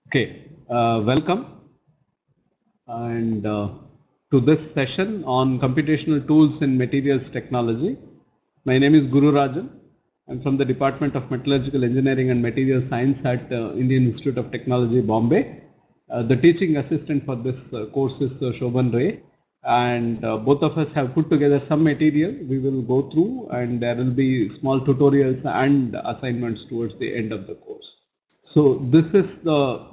Okay, welcome and to this session on computational tools in materials technology. My name is Guru Rajan. I'm from the Department of Metallurgical Engineering and Material Science at Indian Institute of Technology, Bombay. The teaching assistant for this course is Shobhan Ray, and both of us have put together some material we will go through, and there will be small tutorials and assignments towards the end of the course. So this is the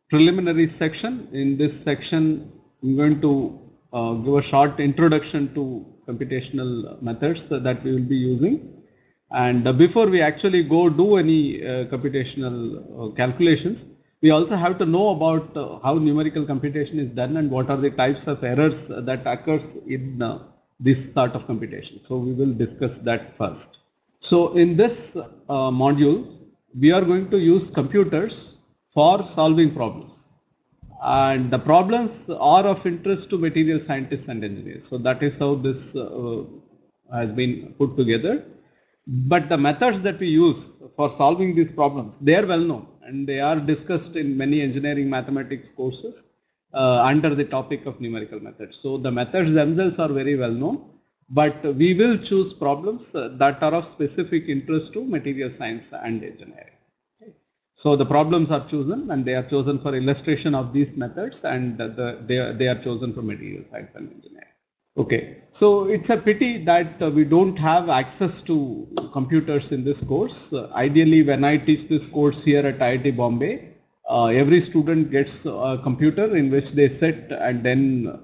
preliminary section. In this section, I'm going to give a short introduction to computational methods that we will be using. And before we actually go do any computational calculations, we also have to know about how numerical computation is done and what are the types of errors that occurs in this sort of computation. So we will discuss that first. So in this module, we are going to use computers for solving problems, and the problems are of interest to material scientists and engineers. So that is how this has been put together. But the methods that we use for solving these problems, they are well known and they are discussed in many engineering mathematics courses under the topic of numerical methods. So the methods themselves are very well known, but we will choose problems that are of specific interest to material science and engineering. Okay. So the problems are chosen, and they are chosen for illustration of these methods, and they are chosen for material science and engineering. Okay, so it's a pity that we don't have access to computers in this course. Ideally, when I teach this course here at IIT Bombay, every student gets a computer in which they sit, and then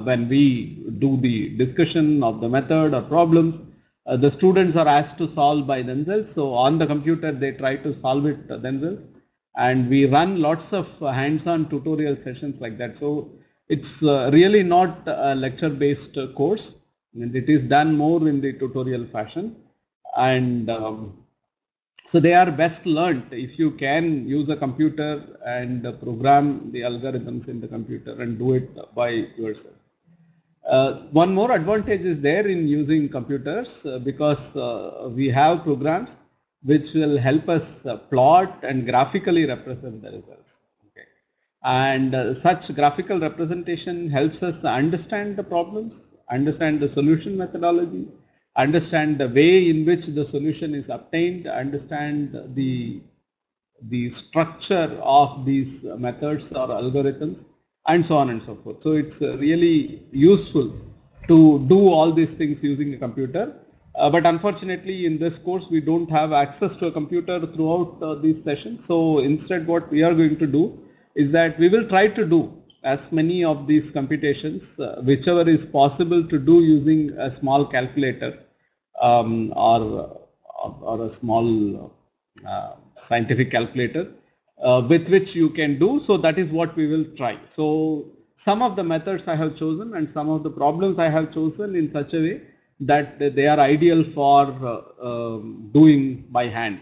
when we do the discussion of the method or problems, the students are asked to solve by themselves. So on the computer they try to solve it themselves, and we run lots of hands-on tutorial sessions like that. So it's really not a lecture-based course, and it is done more in the tutorial fashion, and so they are best learnt if you can use a computer and program the algorithms in the computer and do it by yourself. One more advantage is there in using computers because we have programs which will help us plot and graphically represent the results. Okay. And such graphical representation helps us understand the problems, understand the solution methodology, understand the way in which the solution is obtained, understand the structure of these methods or algorithms, and so on and so forth. So it's really useful to do all these things using a computer. But unfortunately in this course we don't have access to a computer throughout these sessions. So instead what we are going to do is that we will try to do as many of these computations whichever is possible to do using a small calculator or a small scientific calculator with which you can do. So that is what we will try. So some of the methods I have chosen and some of the problems I have chosen in such a way that they are ideal for doing by hand.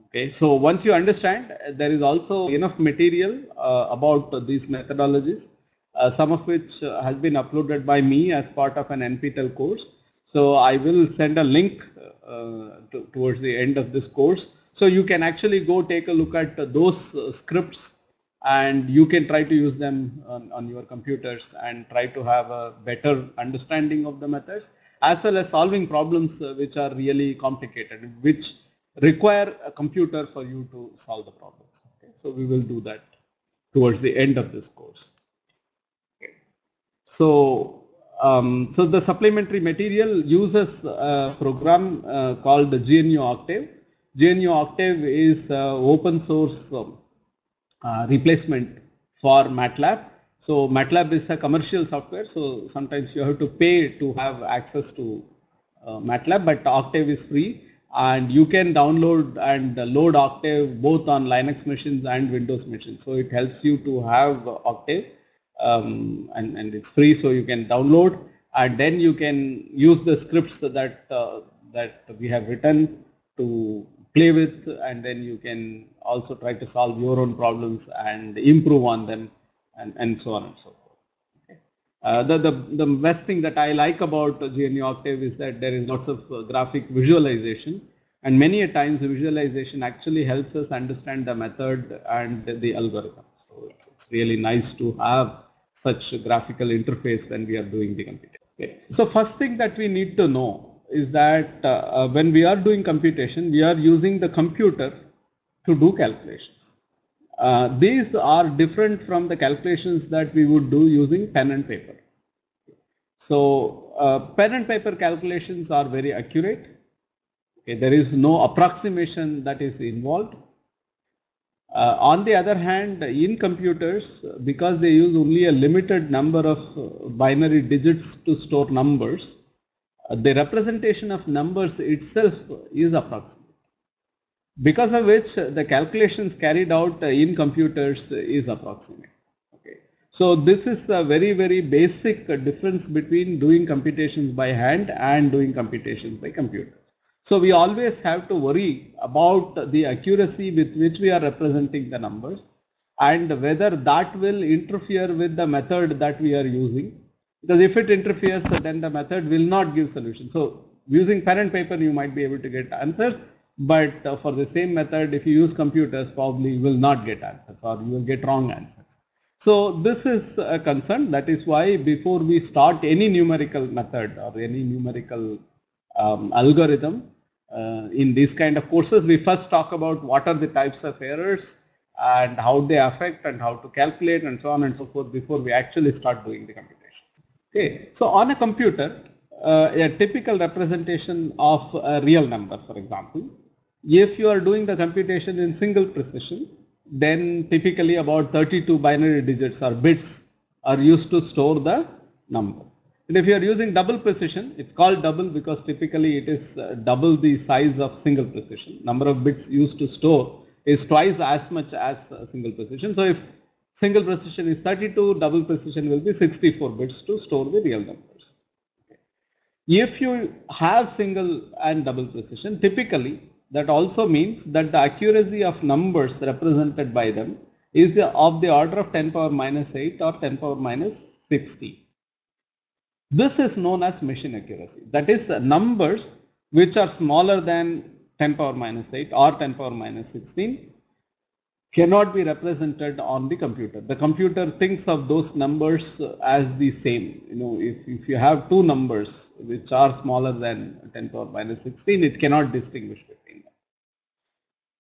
Okay, so once you understand, there is also enough material about these methodologies, some of which has been uploaded by me as part of an NPTEL course. So I will send a link towards the end of this course. So you can actually go take a look at those scripts, and you can try to use them on your computers and try to have a better understanding of the methods, as well as solving problems which are really complicated, which require a computer for you to solve the problems. Okay. So we will do that towards the end of this course. Okay. So so the supplementary material uses a program called the GNU Octave. GNU Octave is open source replacement for MATLAB. So MATLAB is a commercial software, so sometimes you have to pay to have access to MATLAB, but Octave is free, and you can download and load Octave both on Linux machines and Windows machines. So it helps you to have Octave, and it's free, so you can download, and then you can use the scripts that that we have written to play with, and then you can also try to solve your own problems and improve on them, and so on and so forth. Okay. The best thing that I like about GNU Octave is that there is lots of graphic visualization, and many a times the visualization actually helps us understand the method and the algorithm. So it's really nice to have such graphical interface when we are doing the computation. Okay. So first thing that we need to know is that when we are doing computation, we are using the computer to do calculations. These are different from the calculations that we would do using pen and paper. So pen and paper calculations are very accurate. Okay, there is no approximation that is involved. On the other hand, in computers, because they use only a limited number of binary digits to store numbers, the representation of numbers itself is approximate. Because of which the calculations carried out in computers is approximate. Okay. So this is a very, very basic difference between doing computations by hand and doing computations by computer. So we always have to worry about the accuracy with which we are representing the numbers and whether that will interfere with the method that we are using. Because if it interferes, then the method will not give solution. So using pen and paper, you might be able to get answers, but for the same method, if you use computers, probably you will not get answers or you will get wrong answers. So this is a concern. That is why before we start any numerical method or any numerical algorithm in these kind of courses, we first talk about what are the types of errors and how they affect and how to calculate and so on and so forth before we actually start doing the computations. Okay, so on a computer, a typical representation of a real number, for example, if you are doing the computation in single precision, then typically about 32 binary digits or bits are used to store the number. And if you are using double precision, it's called double because typically it is double the size of single precision. Number of bits used to store is twice as much as single precision. So if single precision is 32, double precision will be 64 bits to store the real numbers. If you have single and double precision, typically that also means that the accuracy of numbers represented by them is of the order of 10 power minus 8 or 10 power minus 16. This is known as machine accuracy. That is numbers which are smaller than 10 power minus 8 or 10 power minus 16 cannot be represented on the computer. The computer thinks of those numbers as the same. You know, if you have two numbers which are smaller than 10 power minus 16, it cannot distinguish between them.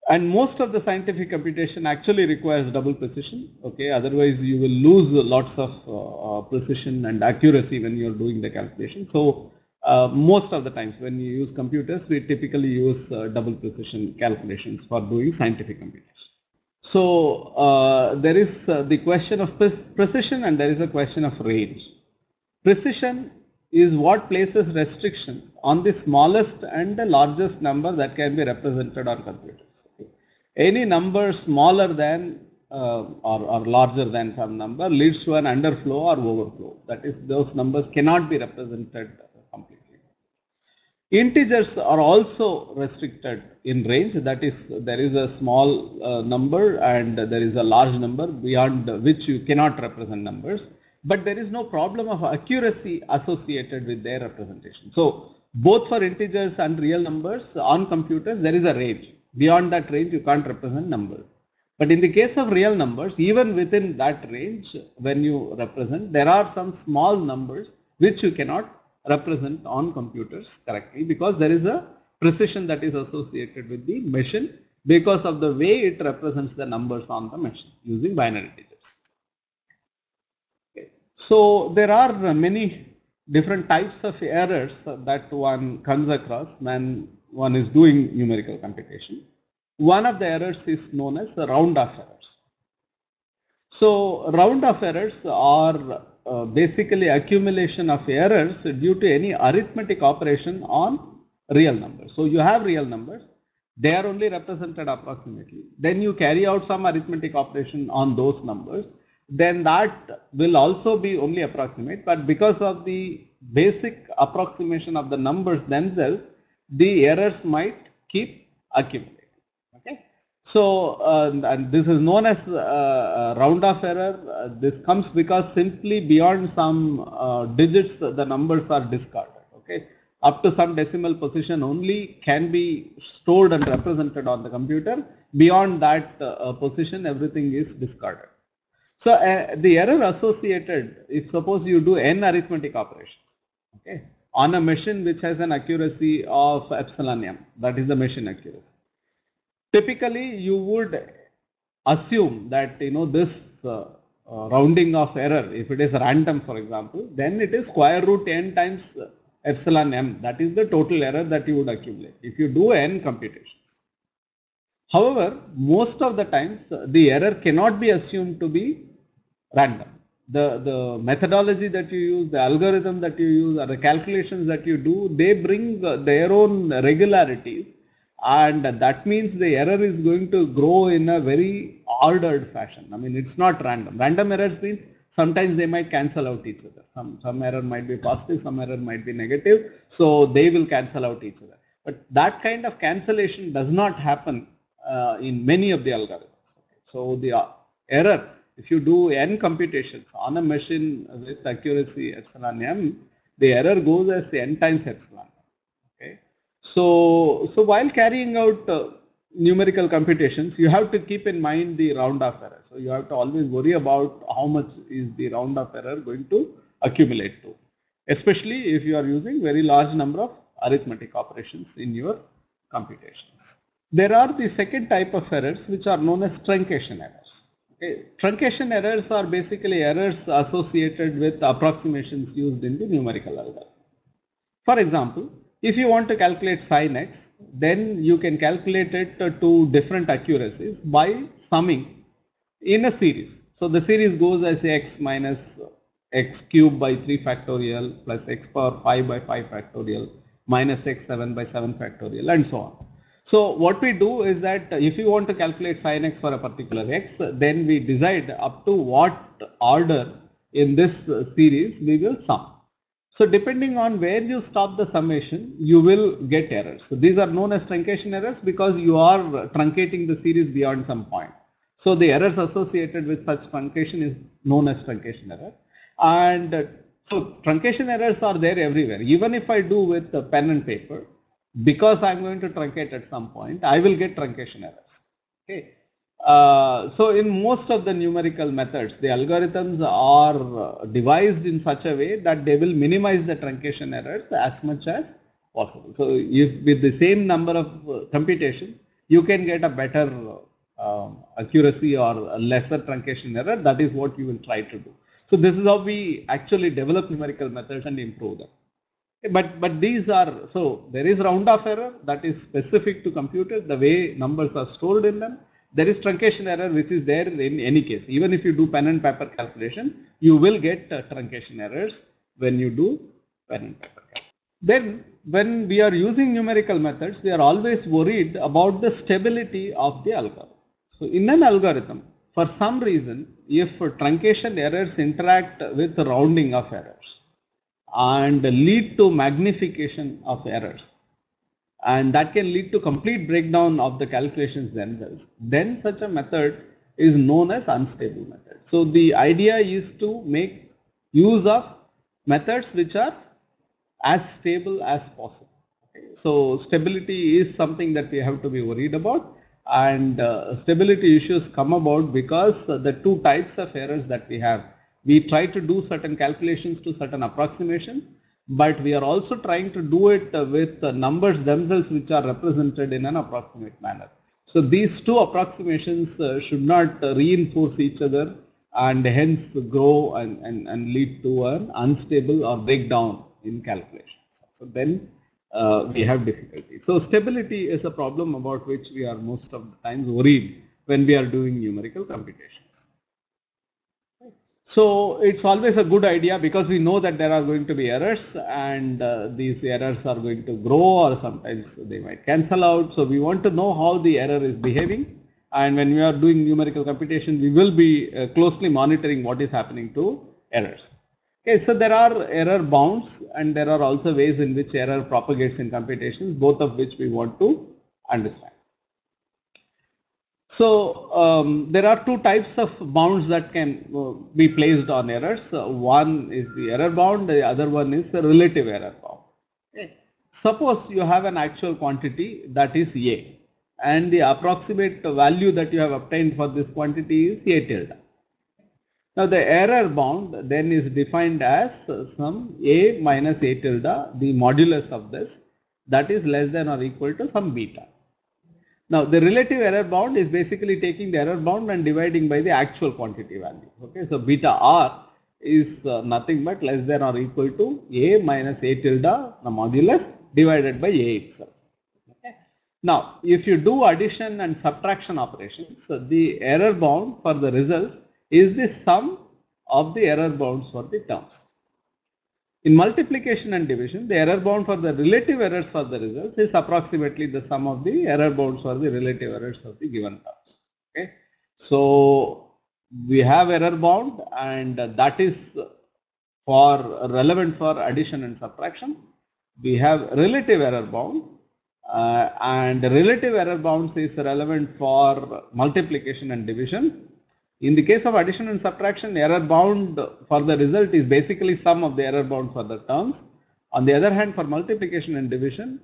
And most of the scientific computation actually requires double precision. Okay, otherwise you will lose lots of precision and accuracy when you are doing the calculation. So most of the times when you use computers, we typically use double precision calculations for doing scientific computation. So there is the question of precision and there is a question of range. Precision is what places restrictions on the smallest and the largest number that can be represented on computers. Okay. Any number smaller than or larger than some number leads to an underflow or overflow. That is, those numbers cannot be represented completely. Integers are also restricted in range. That is, there is a small number and there is a large number beyond which you cannot represent numbers. But there is no problem of accuracy associated with their representation. So both for integers and real numbers on computers, there is a range. Beyond that range, you can't represent numbers. But in the case of real numbers, even within that range, when you represent, there are some small numbers which you cannot represent on computers correctly because there is a precision that is associated with the machine because of the way it represents the numbers on the machine using binary digits. So there are many different types of errors that one comes across when one is doing numerical computation. One of the errors is known as round-off errors. So round-off errors are basically accumulation of errors due to any arithmetic operation on real numbers. So you have real numbers, they are only represented approximately. Then you carry out some arithmetic operation on those numbers. Then that will also be only approximate, but because of the basic approximation of the numbers themselves, the errors might keep accumulating. Okay, so and this is known as round-off error. This comes because simply beyond some digits, the numbers are discarded. Okay, up to some decimal position only can be stored and represented on the computer. Beyond that position, everything is discarded. So the error associated, if suppose you do n arithmetic operations, okay, on a machine which has an accuracy of epsilon m, that is the machine accuracy. Typically, you would assume that this rounding of error, if it is random, for example, then it is square root n times epsilon m. That is the total error that you would accumulate if you do n computations. However, most of the times the error cannot be assumed to be random. The methodology that you use, the algorithm that you use, or the calculations that you do, they bring their own regularities, and that means the error is going to grow in a very ordered fashion. I mean, it's not random. Random errors means sometimes they might cancel out each other. Some error might be positive, some error might be negative, so they will cancel out each other. But that kind of cancellation does not happen in many of the algorithms. Okay. So the error, if you do n computations on a machine with accuracy epsilon m, the error goes as n times epsilon. Okay. So while carrying out numerical computations, you have to keep in mind the round off error. So you have to always worry about how much is the round off error going to accumulate to, especially if you are using very large number of arithmetic operations in your computations. There are the second type of errors which are known as truncation errors. Okay. Truncation errors are basically errors associated with approximations used in the numerical algorithm. For example, if you want to calculate sin x, then you can calculate it to different accuracies by summing in a series. So the series goes as x minus x cube by 3 factorial plus x power 5 by 5 factorial minus x 7 by 7 factorial and so on. So what we do is that if you want to calculate sin x for a particular x, then we decide up to what order in this series we will sum. So depending on where you stop the summation, you will get errors. So these are known as truncation errors because you are truncating the series beyond some point. So the errors associated with such truncation is known as truncation error. And so truncation errors are there everywhere. Even if I do with pen and paper, because I am going to truncate at some point, I will get truncation errors. Okay. So in most of the numerical methods, the algorithms are devised in such a way that they will minimize the truncation errors as much as possible. So if with the same number of computations, you can get a better accuracy or a lesser truncation error. That is what you will try to do. So this is how we actually develop numerical methods and improve them. But these are, so there is round off error that is specific to computers, the way numbers are stored in them. There is truncation error which is there in any case. Even if you do pen and paper calculation, you will get truncation errors when you do pen and paper calculation. Then when we are using numerical methods, we are always worried about the stability of the algorithm. So in an algorithm, for some reason, if truncation errors interact with rounding of errors and lead to magnification of errors, and that can lead to complete breakdown of the calculations themselves, then such a method is known as unstable method. So the idea is to make use of methods which are as stable as possible. Okay. So stability is something that we have to be worried about, and stability issues come about because the two types of errors that we have. We try to do certain calculations to certain approximations, but we are also trying to do it with numbers themselves which are represented in an approximate manner. So these two approximations should not reinforce each other and hence grow and lead to an unstable or breakdown in calculations. So then we have difficulty. So stability is a problem about which we are most of the times worried when we are doing numerical computations. So it's always a good idea because we know that there are going to be errors, and these errors are going to grow or sometimes they might cancel out. So we want to know how the error is behaving, and when we are doing numerical computation, we will be closely monitoring what is happening to errors. Okay, so there are error bounds and there are also ways in which error propagates in computations, both of which we want to understand. So there are two types of bounds that can be placed on errors. One is the error bound, the other one is the relative error bound. Okay. Suppose you have an actual quantity that is A, and the approximate value that you have obtained for this quantity is A tilde. Now the error bound then is defined as some a minus a tilde, the modulus of this, that is less than or equal to some beta. Now the relative error bound is basically taking the error bound and dividing by the actual quantity value. Okay, so beta r is nothing but less than or equal to a minus a tilde, the modulus, divided by a itself. Okay. Now if you do addition and subtraction operations, so the error bound for the results is the sum of the error bounds for the terms. In multiplication and division, the error bound for the relative errors for the results is approximately the sum of the error bounds for the relative errors of the given terms. Okay. So we have error bound, and that is relevant for addition and subtraction. We have relative error bound, and relative error bounds is relevant for multiplication and division. In the case of addition and subtraction, error bound for the result is basically sum of the error bound for the terms. On the other hand, for multiplication and division,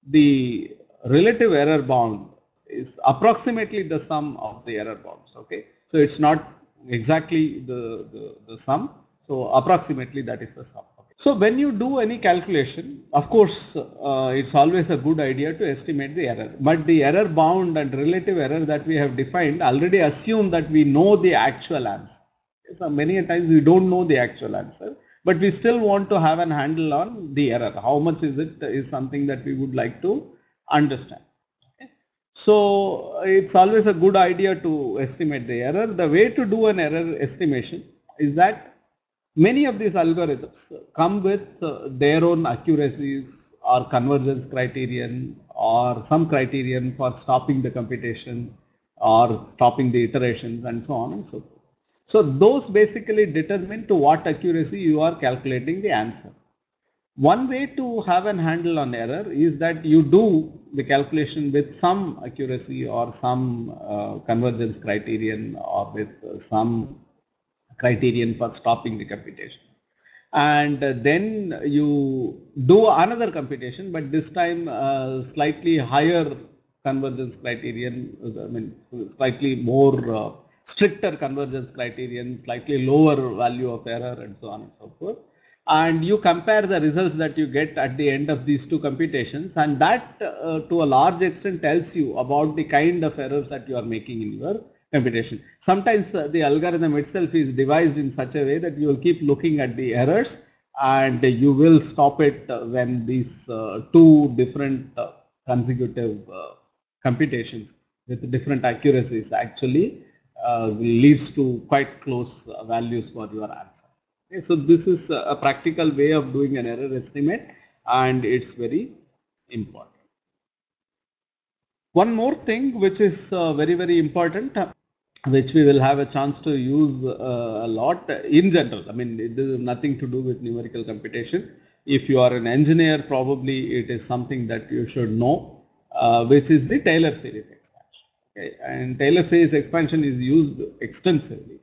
the relative error bound is approximately the sum of the error bounds. Okay, so it's not exactly the sum. So approximately that is the sum. Okay. So when you do any calculation, of course, it's always a good idea to estimate the error. But the error bound and relative error that we have defined already assume that we know the actual answer. So many times we don't know the actual answer, but we still want to have an handle on the error. How much is it is something that we would like to understand. Okay. So it's always a good idea to estimate the error. The way to do an error estimation is that many of these algorithms come with their own accuracies or convergence criterion or some criterion for stopping the computation or stopping the iterations and so on and so forth. So those basically determine to what accuracy you are calculating the answer. One way to have an handle on error is that you do the calculation with some accuracy or some convergence criterion or with some criterion for stopping the computation, and then you do another computation, but this time slightly higher convergence criterion, I mean slightly more stricter convergence criterion, slightly lower value of error and so on and so forth, and you compare the results that you get at the end of these two computations, and that to a large extent tells you about the kind of errors that you are making in your computation. Sometimes the algorithm itself is devised in such a way that you will keep looking at the errors and you will stop it when these two different consecutive computations with different accuracies actually leads to quite close values for your answer. Okay, so this is a practical way of doing an error estimate, and it's very important. One more thing which is very important, which we will have a chance to use a lot in general. I mean, it is nothing to do with numerical computation. If you are an engineer, probably it is something that you should know, which is the Taylor series expansion. Okay? And Taylor series expansion is used extensively.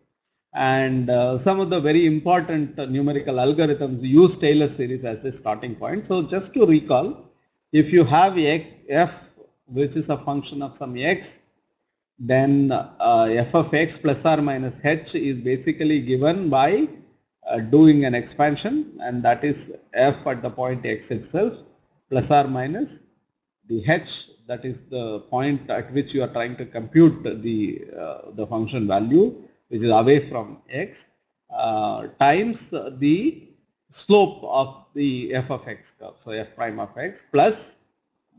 And some of the very important numerical algorithms use Taylor series as a starting point. So just to recall, if you have f, which is a function of some x, then f of x plus or minus h is basically given by doing an expansion, and that is f at the point x itself plus or minus the h, that is the point at which you are trying to compute the function value, which is away from x, times the slope of the f of x curve, so f prime of x, plus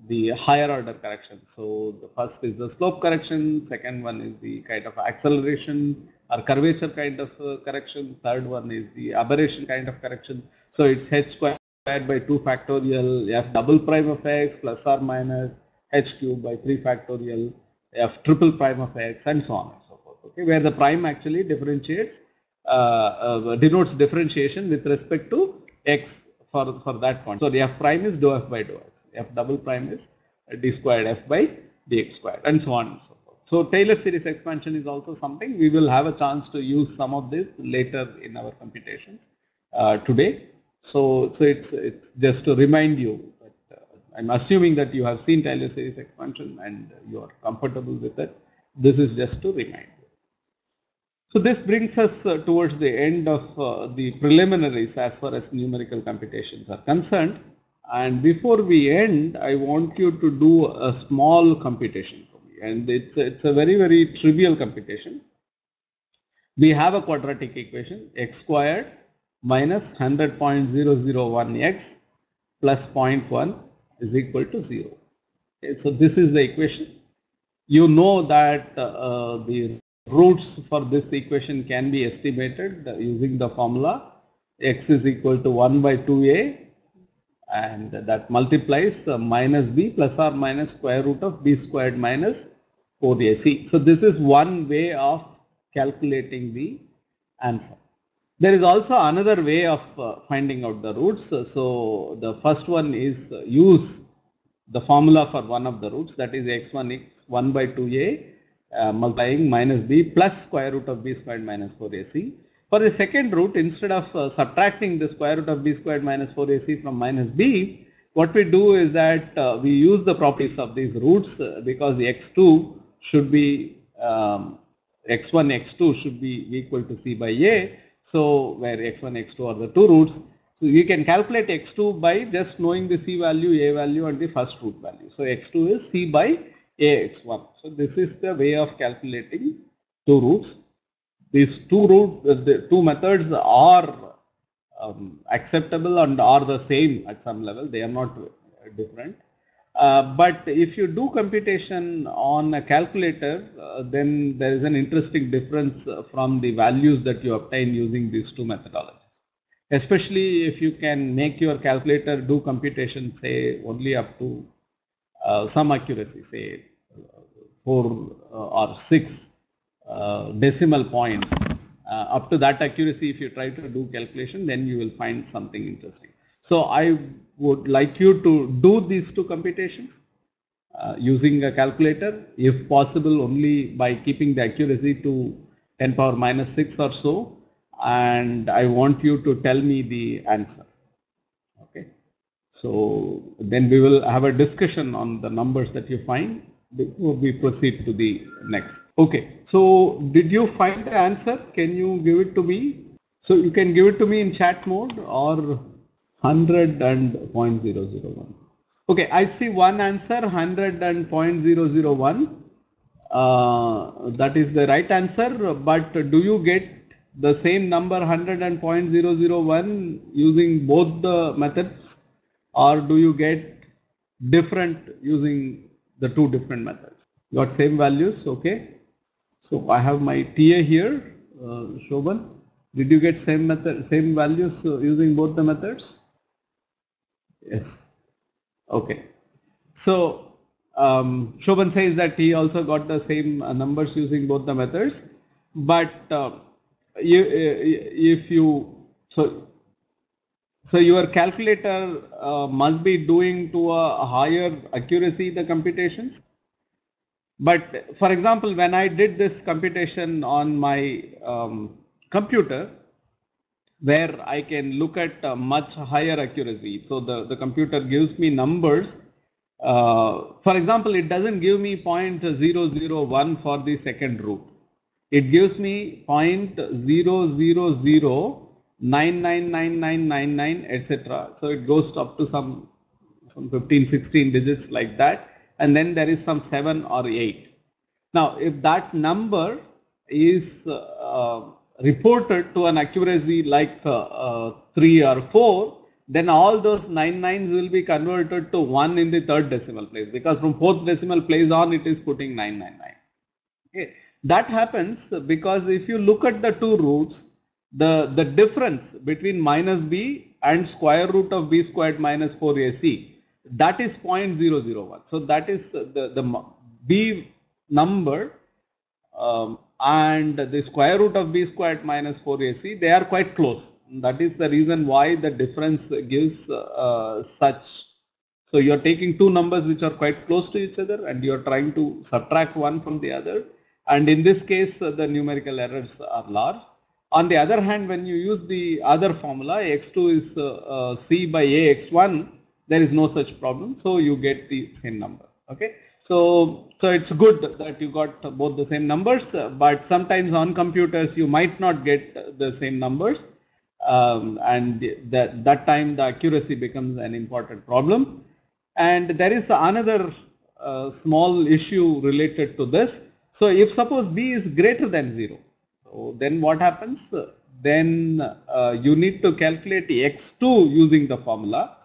the higher order correction. So the first is the slope correction, second one is the kind of acceleration or curvature kind of correction, third one is the aberration kind of correction. So it's h squared by 2 factorial f double prime of x plus or minus h cube by 3 factorial f triple prime of x, and so on and so forth. Okay, where the prime actually differentiates, denotes differentiation with respect to x for that point. So the f prime is dou f by dou x, f double prime is d squared f by dx squared, and so on and so forth. So Taylor series expansion is also something we will have a chance to use some of this later in our computations today. So it's just to remind you that I'm assuming that you have seen Taylor series expansion and you are comfortable with it. This is just to remind you. So this brings us towards the end of the preliminaries as far as numerical computations are concerned. And before we end, I want you to do a small computation for me. And it's a very, very trivial computation. We have a quadratic equation, x squared minus 100.001x plus 0.1 is equal to 0. Okay, so this is the equation. You know that the roots for this equation can be estimated using the formula x is equal to 1 by 2a, and that multiplies minus b plus or minus square root of b squared minus 4ac. So this is one way of calculating the answer. There is also another way of finding out the roots. So the first one is use the formula for one of the roots, that is x1 is 1 by 2a multiplying minus b plus square root of b squared minus 4ac. For the second root, instead of subtracting the square root of b squared minus 4ac from minus b, what we do is that we use the properties of these roots because the x2 should be x1, x2 should be equal to c by a. So where x1, x2 are the two roots. So you can calculate x2 by just knowing the c value, a value and the first root value. So x2 is c by ax1. So this is the way of calculating two roots. These two methods are acceptable and are the same at some level. They are not different. But if you do computation on a calculator, then there is an interesting difference from the values that you obtain using these two methodologies. Especially if you can make your calculator do computation, say only up to some accuracy, say 4 or 6 decimal points. Up to that accuracy, if you try to do calculation, then you will find something interesting. So I would like you to do these two computations using a calculator, if possible only by keeping the accuracy to 10 power minus 6 or so, and I want you to tell me the answer. Okay. So then we will have a discussion on the numbers that you find before we proceed to the next. Okay. So did you find the answer? Can you give it to me? So you can give it to me in chat mode or 100 and 0.001. Okay, I see one answer, 100 and 0.001. That is the right answer, but do you get the same number 100 and 0.001 using both the methods, or do you get different using the two different methods? Got same values? Okay. So I have my TA here, Shobhan. Did you get same method, same values using both the methods? Yes. Okay. So Shobhan says that he also got the same numbers using both the methods, but if you so your calculator must be doing to a higher accuracy the computations. But for example, when I did this computation on my computer, where I can look at much higher accuracy. So the computer gives me numbers. For example, it doesn't give me 0.001 for the second root. It gives me 0.000999999, etc. So it goes up to some 15, 16 digits like that. And then there is some 7 or 8. Now, if that number is reported to an accuracy like 3 or 4, then all those 99s will be converted to 1 in the third decimal place, because from fourth decimal place on it is putting 999. Okay. That happens because if you look at the two roots, the difference between minus b and square root of b squared minus 4ac, that is 0.001. So that is the b number and the square root of b squared minus 4ac, they are quite close. That is the reason why the difference gives such. So you are taking two numbers which are quite close to each other and you are trying to subtract one from the other, and in this case the numerical errors are large. On the other hand, when you use the other formula, x2 is c by ax1, there is no such problem, so you get the same number. Okay, so it's good that you got both the same numbers, but sometimes on computers you might not get the same numbers, and that time the accuracy becomes an important problem. And there is another small issue related to this. So if suppose b is greater than 0, so then what happens? Then you need to calculate x2 using the formula,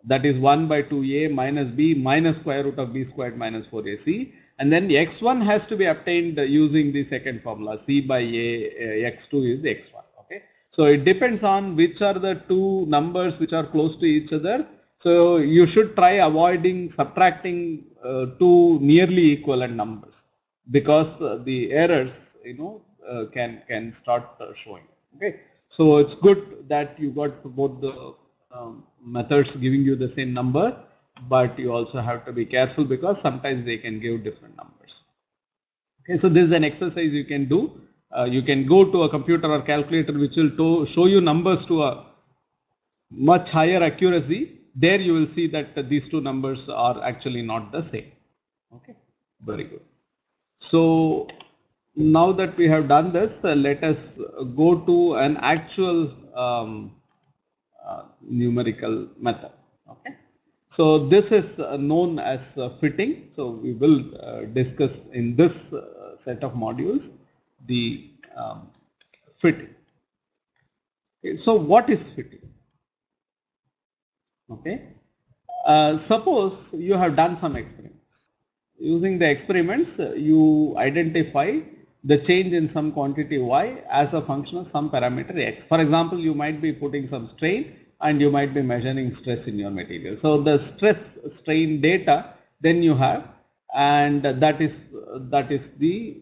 that is 1 by 2a minus b minus square root of b squared minus 4ac, and then the x1 has to be obtained using the second formula, c by a, x2 is x1. Okay, so it depends on which are the two numbers which are close to each other. So you should try avoiding subtracting two nearly equivalent numbers, because the errors, can start showing. Okay, so it's good that you got both the methods giving you the same number, but you also have to be careful because sometimes they can give different numbers. Okay, so this is an exercise you can do. You can go to a computer or calculator which will show you numbers to a much higher accuracy. There you will see that these two numbers are actually not the same. Okay, very good. So now that we have done this, let us go to an actual numerical method. Okay, so this is known as fitting. So we will discuss in this set of modules the fitting. Okay, so what is fitting? Okay, suppose you have done some experiments. Using the experiments, you identify the change in some quantity y as a function of some parameter x. For example, you might be putting some strain and you might be measuring stress in your material. So the stress strain data then you have, and that is the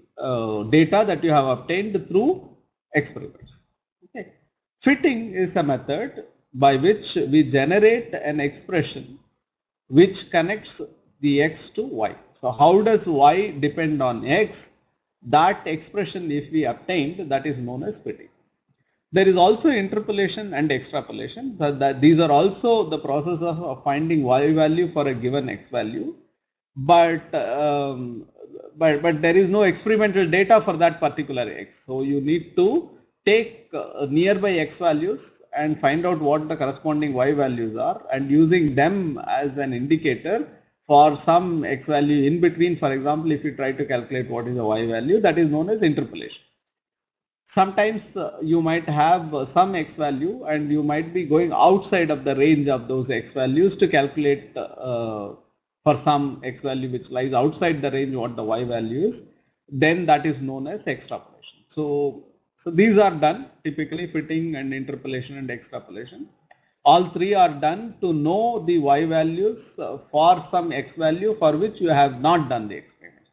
data that you have obtained through experiments. Okay. Fitting is a method by which we generate an expression which connects the x to y. So how does y depend on x? That expression, if we obtained, that is known as fitting. There is also interpolation and extrapolation. So that these are also the process of finding y value for a given x value, but there is no experimental data for that particular x. So you need to take nearby x values and find out what the corresponding y values are, and using them as an indicator for some x value in between. For example, if you try to calculate what is the y value, that is known as interpolation. Sometimes you might have some x value and you might be going outside of the range of those x values to calculate for some x value which lies outside the range what the y value is, then that is known as extrapolation. So these are done typically, fitting and interpolation and extrapolation. All three are done to know the y values for some x value for which you have not done the experiment.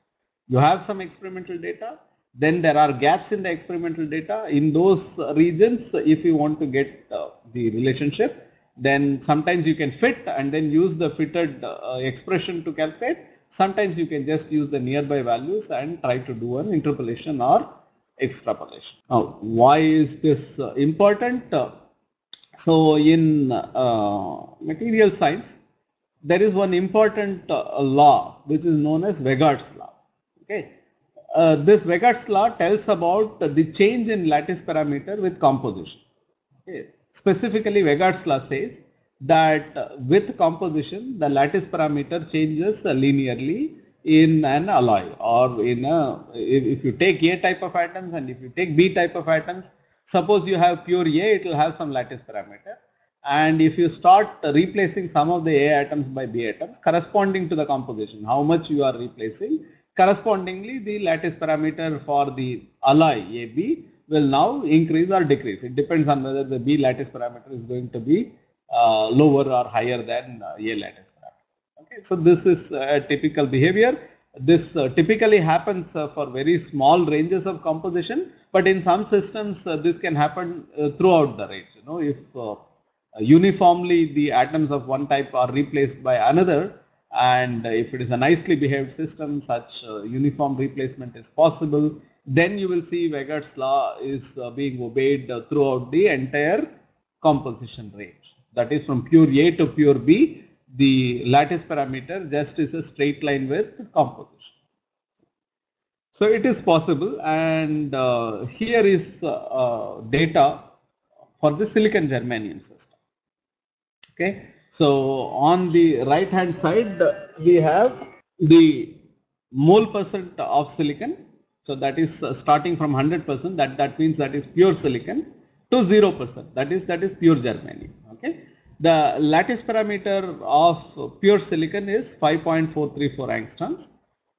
You have some experimental data, then there are gaps in the experimental data. In those regions, if you want to get the relationship, then sometimes you can fit and then use the fitted expression to calculate. Sometimes you can just use the nearby values and try to do an interpolation or extrapolation. Now, why is this important? So in material science, there is one important law which is known as Vegard's law. Okay, this Vegard's law tells about the change in lattice parameter with composition. Okay. Specifically, Vegard's law says that with composition, the lattice parameter changes linearly in an alloy, or in a, if you take A type of atoms and if you take B type of atoms. Suppose you have pure A, it will have some lattice parameter, and if you start replacing some of the A atoms by B atoms corresponding to the composition, how much you are replacing, correspondingly the lattice parameter for the alloy AB will now increase or decrease. It depends on whether the B lattice parameter is going to be lower or higher than A lattice parameter. Okay, so this is a typical behavior. This typically happens for very small ranges of composition, but in some systems this can happen throughout the range. If uniformly the atoms of one type are replaced by another, and if it is a nicely behaved system, such uniform replacement is possible, then you will see Vegard's law is being obeyed throughout the entire composition range. That is from pure A to pure B, the lattice parameter just is a straight line with composition. So it is possible, and here is data for the silicon germanium system. Okay, so on the right hand side we have the mole percent of silicon. So that is starting from 100%, that means that is pure silicon, to 0%, that is pure germanium. Okay, the lattice parameter of pure silicon is 5.434 angstroms,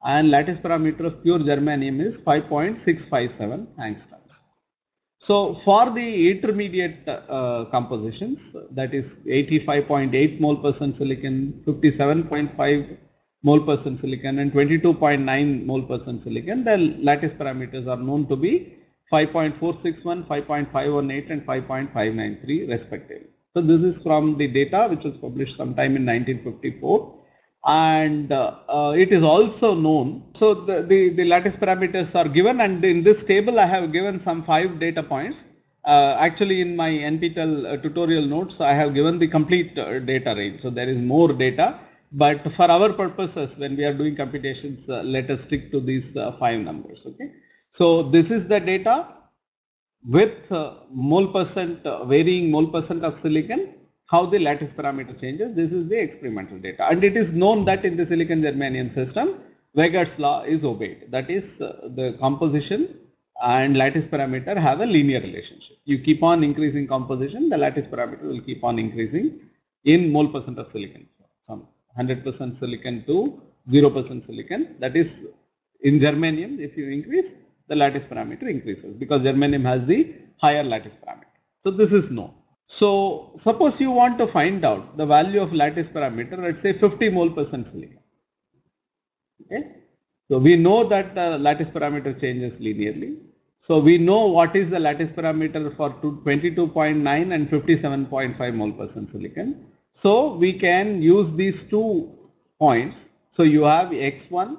and lattice parameter of pure germanium is 5.657 angstroms. So for the intermediate compositions, that is 85.8 mole percent silicon, 57.5 mole percent silicon and 22.9 mole percent silicon, the lattice parameters are known to be 5.461, 5.518 and 5.593 respectively. So this is from the data which was published sometime in 1954, and it is also known. So the lattice parameters are given, and in this table I have given some 5 data points. Actually in my NPTEL tutorial notes I have given the complete data range, so there is more data, but for our purposes when we are doing computations, let us stick to these 5 numbers. Okay, so this is the data with mole percent, varying mole percent of silicon, how the lattice parameter changes. This is the experimental data, and it is known that in the silicon germanium system Weygard's law is obeyed, that is the composition and lattice parameter have a linear relationship. You keep on increasing composition, the lattice parameter will keep on increasing in mole percent of silicon, some 100% silicon to 0% silicon, that is in germanium. If you increase, the lattice parameter increases because germanium has the higher lattice parameter. So this is known. So suppose you want to find out the value of lattice parameter, let's say 50 mole percent silicon. Okay, so we know that the lattice parameter changes linearly. So we know what is the lattice parameter for 22.9 and 57.5 mole percent silicon. So we can use these 2 points. So you have x1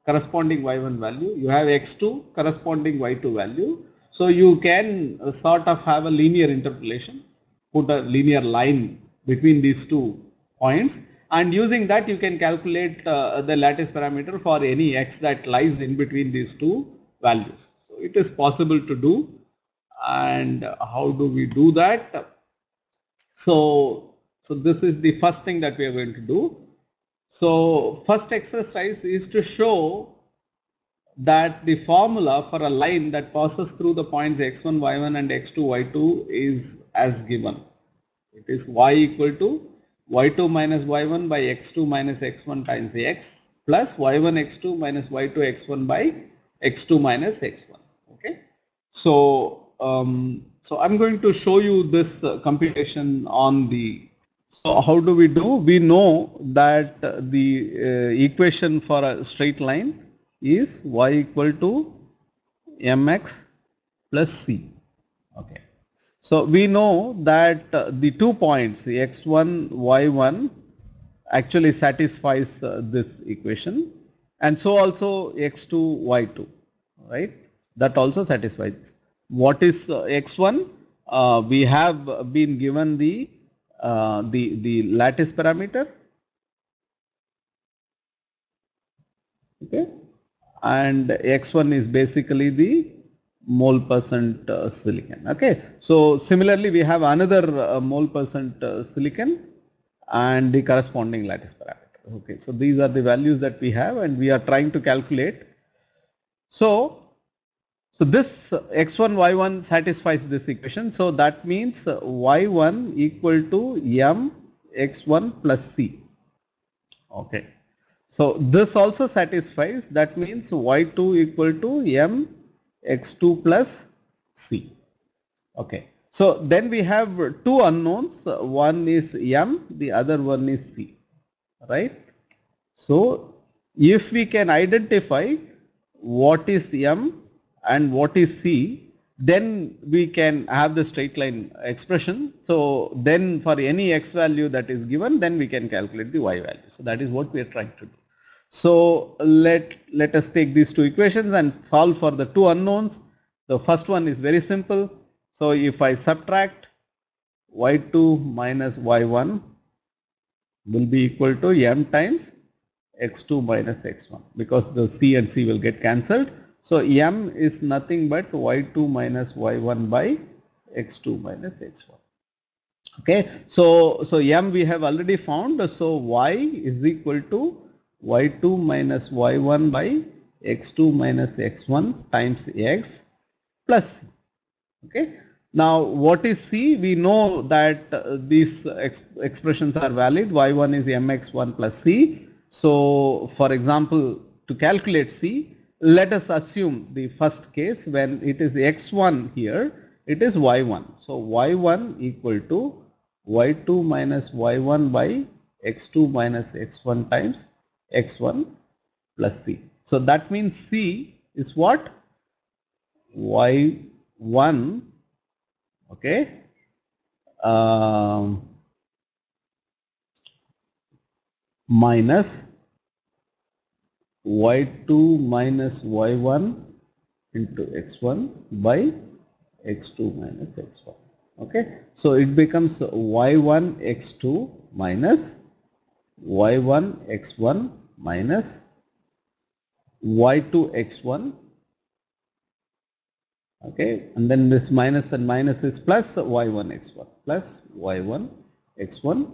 corresponding y1 value, you have x2 corresponding y2 value. So you can sort of have a linear interpolation, put a linear line between these 2 points, and using that you can calculate the lattice parameter for any x that lies in between these 2 values. So it is possible to do. And how do we do that? So this is the first thing that we are going to do. So first exercise is to show that the formula for a line that passes through the points x1, y1 and x2, y2 is as given. It is y equal to y2 minus y1 by x2 minus x1 times x plus y1 x2 minus y2 x1 by x2 minus x1. Okay. So I'm going to show you this computation on the. So how do we do? We know that the equation for a straight line is y equal to mx plus c. Okay. So we know that the 2 points x1, y1 actually satisfies this equation, and so also x2, y2, right? That also satisfies. What is x1? We have been given the lattice parameter, okay, and x1 is basically the mole percent silicon. Okay, so similarly we have another mole percent silicon and the corresponding lattice parameter. Okay, so these are the values that we have and we are trying to calculate. So this x1 y1 satisfies this equation. So that means y1 equal to m x1 plus c. Okay. So this also satisfies. That means y2 equal to m x2 plus c. Okay. So then we have 2 unknowns. One is m, the other one is c. Right. So if we can identify what is m and what is c, then we can have the straight line expression. So then for any x value that is given, then we can calculate the y value. So that is what we are trying to do. So let us take these 2 equations and solve for the 2 unknowns. The first one is very simple. So if I subtract y2 minus y1 will be equal to m times x2 minus x1, because the c and c will get cancelled. So m is nothing but y2 minus y1 by x2 minus x1. Okay, so m we have already found, so y is equal to y2 minus y1 by x2 minus x1 times x plus c. Okay. Now what is c? We know that these expressions are valid. y1 is mx1 plus c. So for example, to calculate c, let us assume the first case when it is x1 here, it is y1. So y1 equal to y2 minus y1 by x2 minus x1 times x1 plus c. So that means c is what? y1, okay, minus y2 minus y1 into x1 by x2 minus x1. Okay, so it becomes y1 x2 minus y1 x1 minus y2 x1. Okay, and then this minus and minus is plus y1 x1 plus y1 x1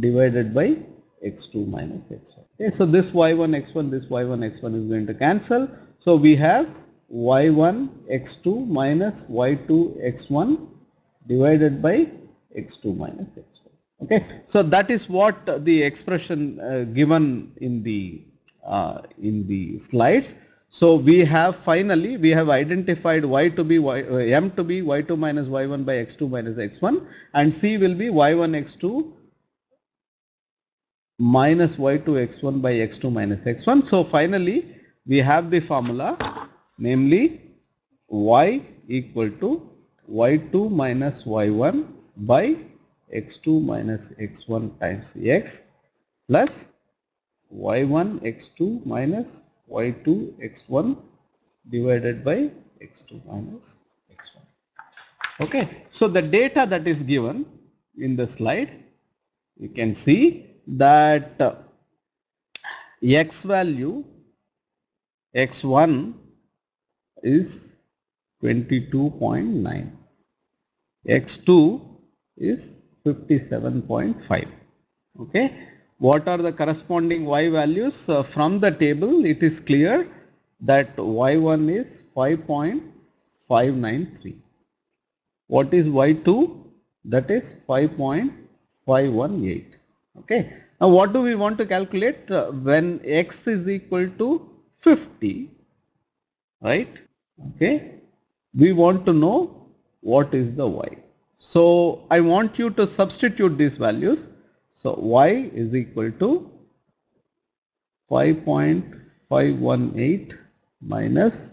divided by x2 minus x1. Okay, so this y1 x1, this y1 x1 is going to cancel. So we have y1 x2 minus y2 x1 divided by x2 minus x1. Okay, so that is what the expression given in the slides. So we have finally identified y to be m to be y2 minus y1 by x2 minus x1, and c will be y1 x2 minus y2 x1 by x2 minus x1. So finally we have the formula, namely y equal to y2 minus y1 by x2 minus x1 times x plus y1 x2 minus y2 x1 divided by x2 minus x1. Okay, so the data that is given in the slide, you can see that x value x1 is 22.9, x2 is 57.5. Okay. What are the corresponding y values? From the table it is clear that y1 is 5.593. What is y2? That is 5.518. Okay. Now what do we want to calculate? When x is equal to 50, right? Okay. We want to know what is the y. So I want you to substitute these values. So y is equal to 5.518 minus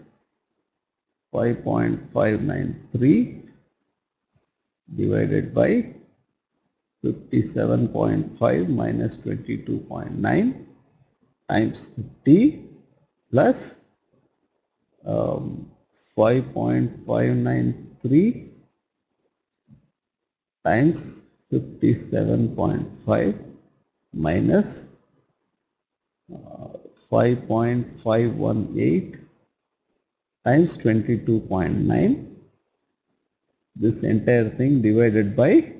5.593 divided by 57.5 minus 22.9 times 50 plus 5.593 times 57.5 minus 5.518 times 22.9, this entire thing divided by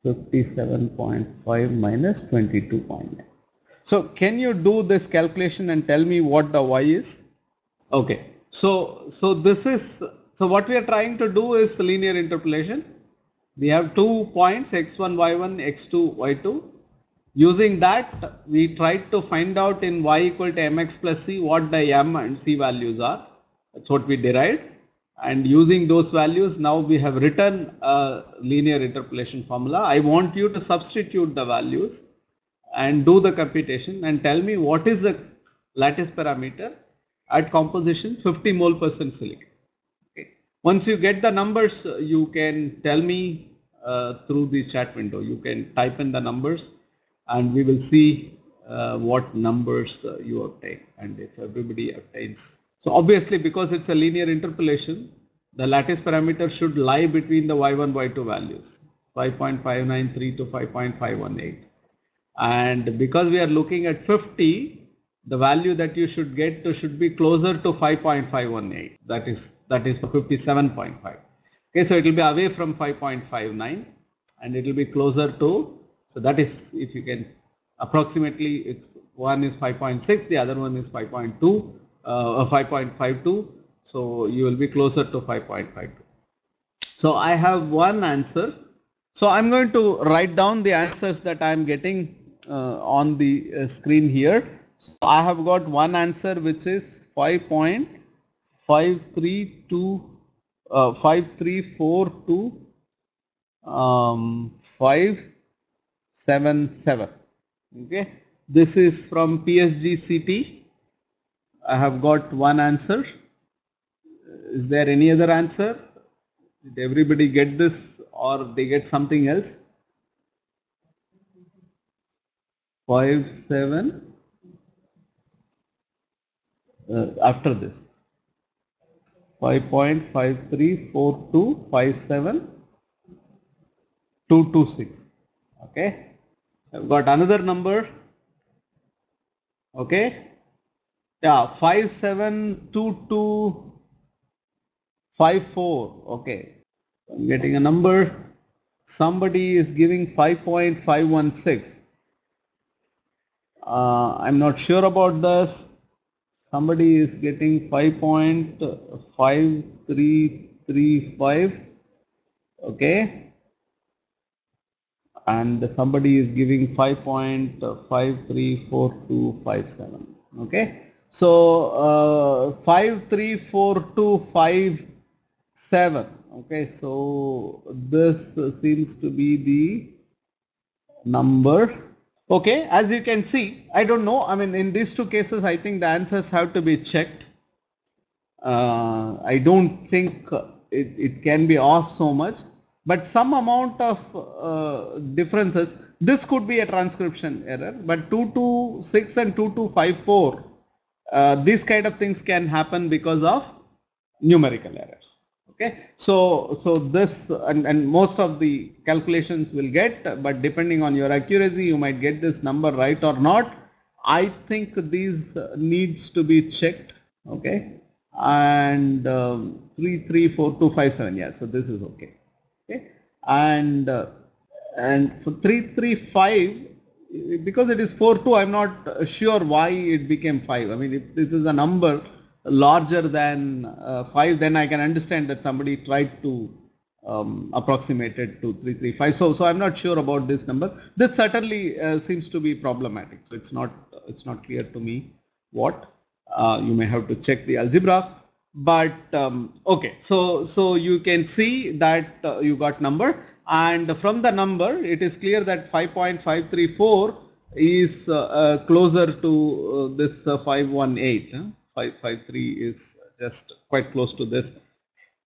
57.5 minus 22.9. So can you do this calculation and tell me what the y is? Okay, so what we are trying to do is linear interpolation. We have 2 points x1, y1, x2, y2. Using that, we tried to find out in y equal to mx plus c what the m and c values are. That's what we derived. And using those values, now we have written a linear interpolation formula. I want you to substitute the values and do the computation and tell me what is the lattice parameter at composition 50 mole % silicon. Okay. Once you get the numbers, you can tell me through the chat window. You can type in the numbers and we will see what numbers you obtain and if everybody obtains. So obviously, because it's a linear interpolation, the lattice parameter should lie between the y1, y2 values, 5.593 to 5.518. and because we are looking at 50, the value that you should get to should be closer to 5.518. That is for 57.5. Okay, so it will be away from 5.59 and it will be closer to, so that is, if you can approximately, it's one is 5.6, the other one is 5.2 or 5.52, so you will be closer to 5.52. So I have one answer. So I'm going to write down the answers that I'm getting on the screen here. So I have got one answer which is 5.532 5342 577. Okay, this is from PSGCT. I have got one answer. Is there any other answer? Did everybody get this or they get something else? 57 after this. 5.534257.226. Okay, so I've got another number. Okay, yeah, 572254. Okay, I'm getting a number. Somebody is giving 5.516. I'm not sure about this. Somebody is getting 5.5335. Okay, and somebody is giving 5.534257. Okay, so 53427. Okay, so this seems to be the number. Okay, as you can see, I don't know, I mean in these two cases I think the answers have to be checked. I don't think it can be off so much, but some amount of differences. This could be a transcription error, but 226 and 2254, these kind of things can happen because of numerical errors. Okay, so this and most of the calculations will get, but depending on your accuracy, you might get this number right or not. I think these needs to be checked. Okay, and 334257. Yeah, so this is okay. Okay, and for 335, because it is 42, I'm not sure why it became 5. I mean, if this is a number larger than 5, then I can understand that somebody tried to approximate it to 335. So I'm not sure about this number. This certainly seems to be problematic. So it's not clear to me what. You may have to check the algebra. But okay, so you can see that you got number, and from the number it is clear that 5.534 is closer to this 518. 553 is just quite close to this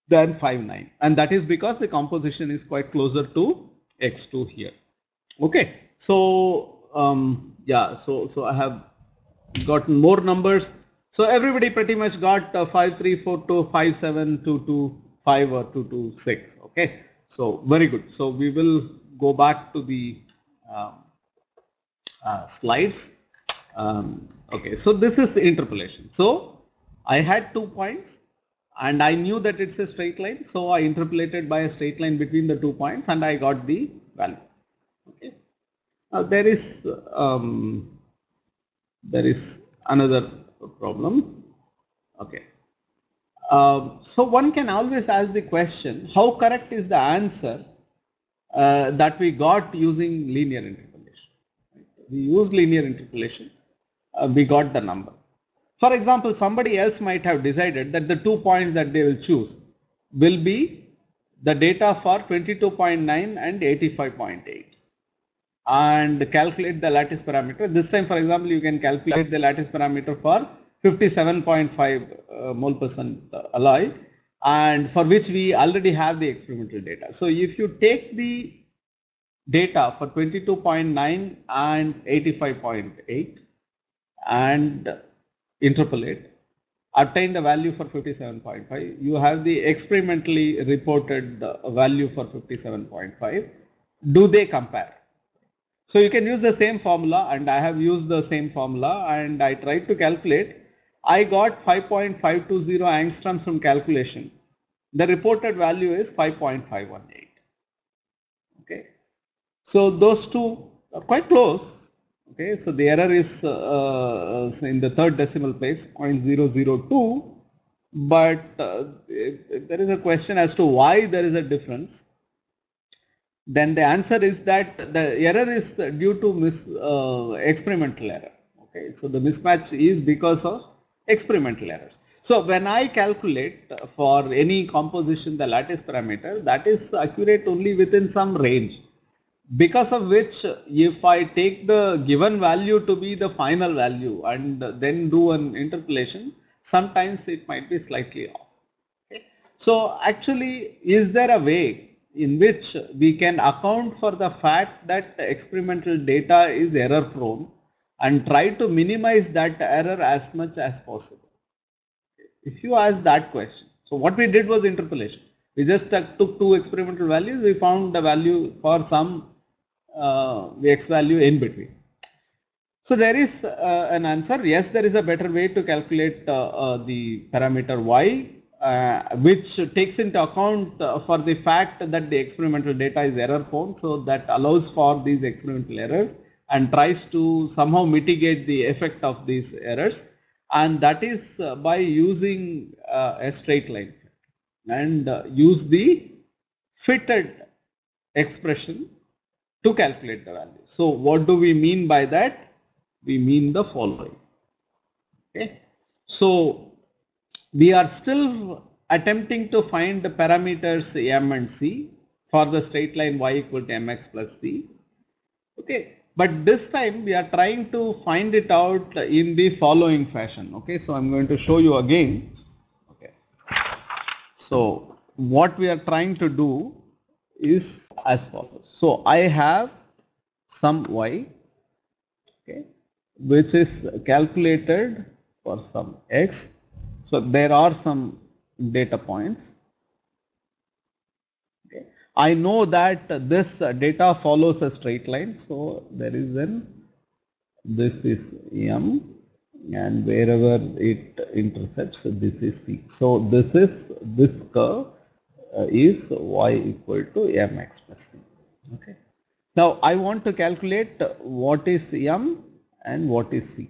than 59, and that is because the composition is quite closer to x2 here. Okay, so yeah, so I have gotten more numbers. So everybody pretty much got 5342, 5722, 5 or 226. Okay, so very good. So we will go back to the slides. Okay, so this is the interpolation. So I had 2 points and I knew that it's a straight line, so I interpolated by a straight line between the 2 points and I got the value. Okay, now there is another problem. Okay, so one can always ask the question, how correct is the answer that we got using linear interpolation? We used linear interpolation, we got the number. For example, somebody else might have decided that the 2 points that they will choose will be the data for 22.9 and 85.8 and calculate the lattice parameter. This time, for example, you can calculate the lattice parameter for 57.5 mole percent alloy, and for which we already have the experimental data. So if you take the data for 22.9 and 85.8 and interpolate, obtain the value for 57.5, you have the experimentally reported value for 57.5. Do they compare? So you can use the same formula, and I have used the same formula, and I tried to calculate. I got 5.520 angstroms from calculation. The reported value is 5.518. Okay. So those two are quite close. Okay. So the error is in the third decimal place, 0.002. But if there is a question as to why there is a difference, then the answer is that the error is due to experimental error. Okay, so the mismatch is because of experimental errors. So when I calculate for any composition the lattice parameter, that is accurate only within some range, because of which if I take the given value to be the final value and then do an interpolation, sometimes it might be slightly off. Okay. So actually, is there a way in which we can account for the fact that experimental data is error prone and try to minimize that error as much as possible? If you ask that question, so what we did was interpolation. We just took two experimental values, we found the value for some x value in between. So there is an answer. Yes, there is a better way to calculate the parameter y, which takes into account for the fact that the experimental data is error prone, so that allows for these experimental errors and tries to somehow mitigate the effect of these errors, and that is by using a straight line and use the fitted expression to calculate the value. So what do we mean by that? We mean the following. Okay. So we are still attempting to find the parameters m and c for the straight line y equal to mx plus c. Okay. But this time we are trying to find it out in the following fashion. Okay. So I'm going to show you again. Okay. So what we are trying to do is as follows. So I have some y, okay, which is calculated for some x. So there are some data points. Okay. I know that this data follows a straight line. So there is this is m, and wherever it intercepts, this is c. So this curve is y equal to mx plus c. Okay. Now I want to calculate what is m and what is c.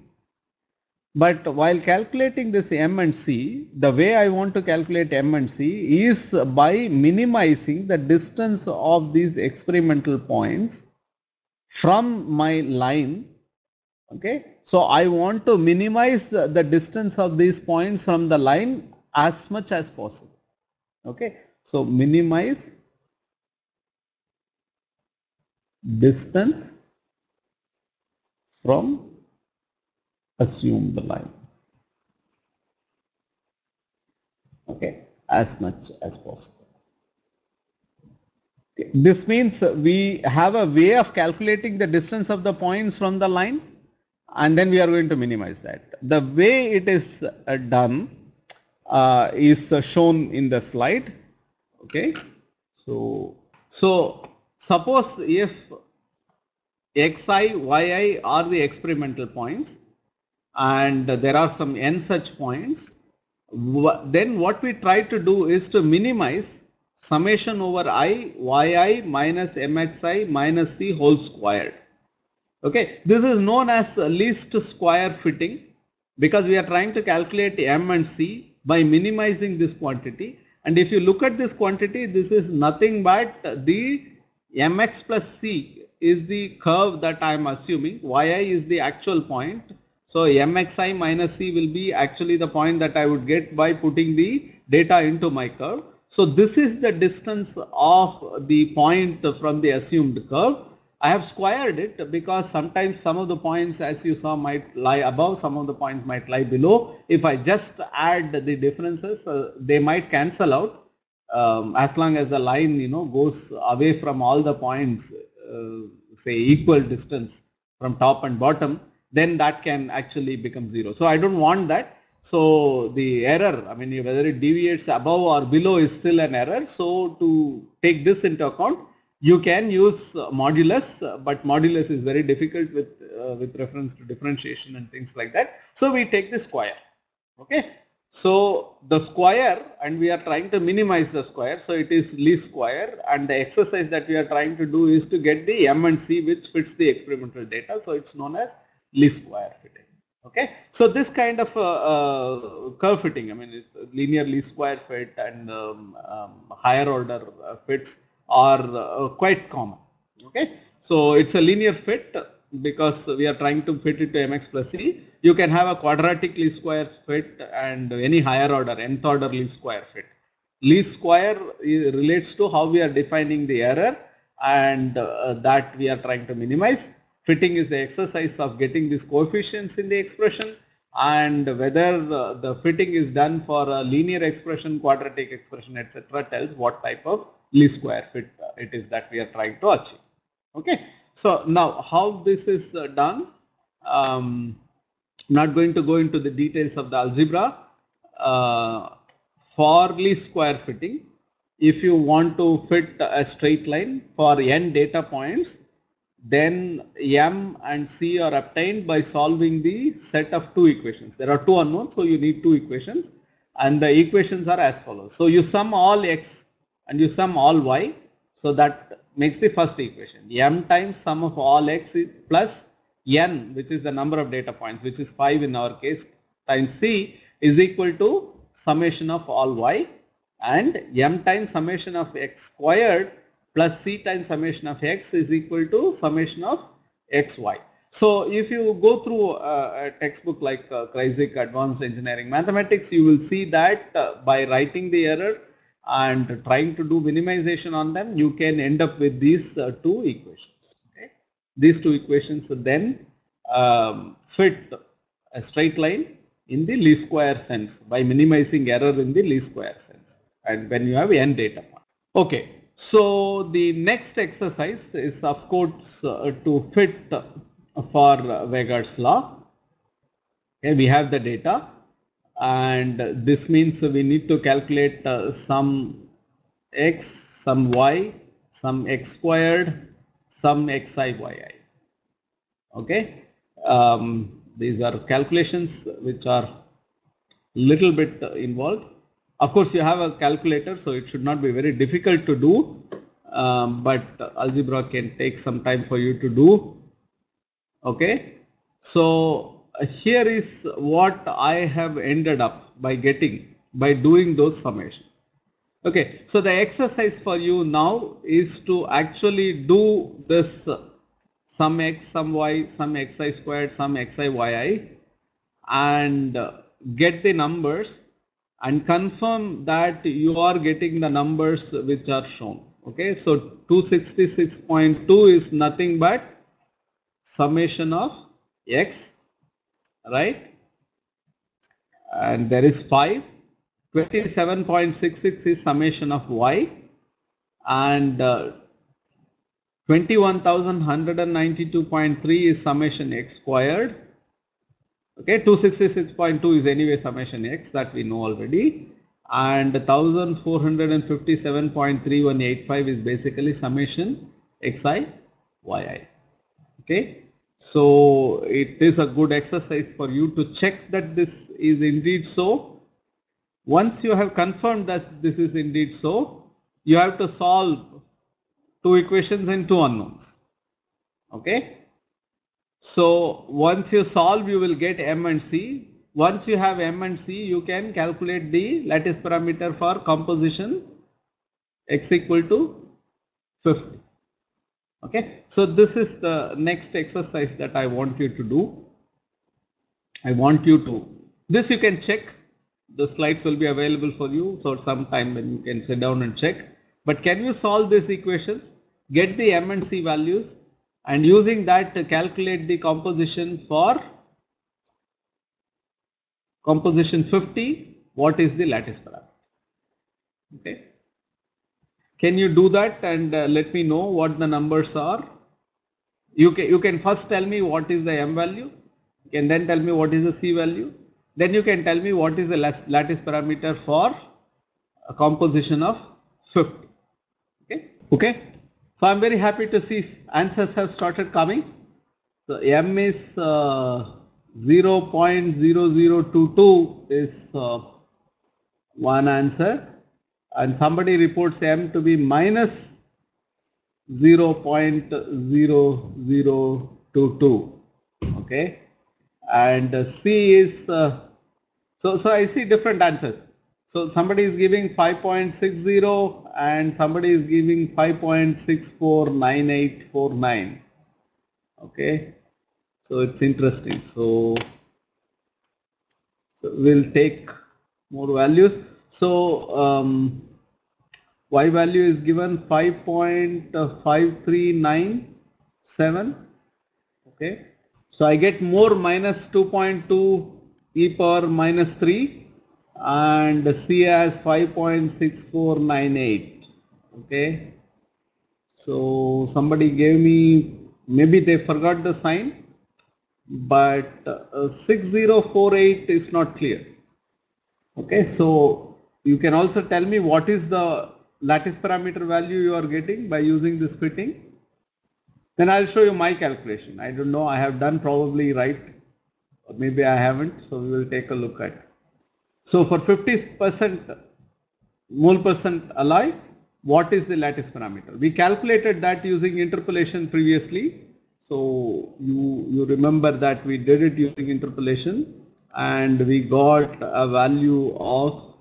But while calculating this m and c, the way I want to calculate m and c is by minimizing the distance of these experimental points from my line. Okay. So I want to minimize the distance of these points from the line as much as possible. Okay. So minimize distance from assumed line. Okay, as much as possible. Okay. This means we have a way of calculating the distance of the points from the line, and then we are going to minimize that. The way it is done is shown in the slide. Okay, so suppose if xi, yi are the experimental points and there are some n such points, then what we try to do is to minimize summation over I yi minus mxi minus c whole squared. Okay, this is known as least square fitting, because we are trying to calculate m and c by minimizing this quantity. And if you look at this quantity, this is nothing but the mx plus c is the curve that I am assuming, yi is the actual point. So mxi minus c will be actually the point that I would get by putting the data into my curve. So this is the distance of the point from the assumed curve. I have squared it because sometimes some of the points, as you saw, might lie above, some of the points might lie below. If I just add the differences, they might cancel out as long as the line goes away from all the points, say equal distance from top and bottom, then that can actually become 0. So I don't want that. So the error, I mean, whether it deviates above or below is still an error. So to take this into account, You can use modulus, but modulus is very difficult with reference to differentiation and things like that. So we take the square. Okay. So the square, and we are trying to minimize the square. So it is least square, and the exercise that we are trying to do is to get the M and C which fits the experimental data. So it's known as least square fitting. Okay. So this kind of curve fitting, I mean, it's linear least square fit and higher order fits are quite common. Okay. So it's a linear fit because we are trying to fit it to mx plus c. You can have a quadratic least square fit and any higher order, nth order least square fit. Least square relates to how we are defining the error, and that we are trying to minimize. Fitting is the exercise of getting these coefficients in the expression, and whether the fitting is done for a linear expression, quadratic expression, etc. tells what type of least square fit it is that we are trying to achieve. Okay. So now how this is done, I'm not going to go into the details of the algebra. For least square fitting, if you want to fit a straight line for n data points, then M and C are obtained by solving the set of two equations. There are two unknowns, so you need two equations, and the equations are as follows. So you sum all x and you sum all y, so that makes the first equation. M times sum of all x plus n, which is the number of data points, which is 5 in our case, times C is equal to summation of all y, and m times summation of x squared plus c times summation of x is equal to summation of xy. So if you go through a textbook like Kreisig Advanced Engineering Mathematics, you will see that by writing the error and trying to do minimization on them, you can end up with these two equations. Okay. These two equations then fit a straight line in the least square sense by minimizing error in the least square sense, and when you have n data point. Okay. So the next exercise is of course to fit for Vegard's law. Okay, we have the data, and this means we need to calculate some x, some y, some x squared, some xi, yi. Okay, these are calculations which are little bit involved. Of course, you have a calculator, so it should not be very difficult to do, but algebra can take some time for you to do. Okay, so here is what I have ended up by getting by doing those summations. Okay, so the exercise for you now is to actually do this sum x, sum y, sum xi squared, sum xi yi, and get the numbers and confirm that you are getting the numbers which are shown. Okay, so 266.2 is nothing but summation of x, right? And there is 5. 27.66 is summation of y, and 21,192.3 is summation x squared. Okay, 266.2 is anyway summation x, that we know already, and 1457.3185 is basically summation xi yi. Okay, so it is a good exercise for you to check that this is indeed so. Once you have confirmed that this is indeed so, you have to solve two equations and two unknowns. Okay. So once you solve, you will get M and C. Once you have M and C, you can calculate the lattice parameter for composition x equal to 50. Okay. So this is the next exercise that I want you to do. I want you to, this you can check. The slides will be available for you, so sometime when you can sit down and check. But can you solve these equations, get the M and C values, and using that to calculate the composition for composition 50, what is the lattice parameter? Okay. Can you do that and let me know what the numbers are? You can first tell me what is the M value, you can then tell me what is the C value. Then you can tell me what is the lattice parameter for a composition of 50. Okay. Okay. So I'm very happy to see answers have started coming. So M is 0.0022 is one answer, and somebody reports M to be minus 0.0022. Okay, and C is so I see different answers. So somebody is giving 5.60 and somebody is giving 5.649849. Okay, so it's interesting. So we'll take more values. So Y value is given 5.5397. Okay, so I get more minus 2.2 e power minus 3 and C as 5.6498. Okay, so somebody gave me, maybe they forgot the sign, but 6048 is not clear. Okay, so you can also tell me what is the lattice parameter value you are getting by using this fitting. Then I'll show you my calculation. I don't know, I have done probably right, or maybe I haven't, so we will take a look at it. So for 50% mole percent alloy, what is the lattice parameter? We calculated that using interpolation previously. So you remember that we did it using interpolation and we got a value of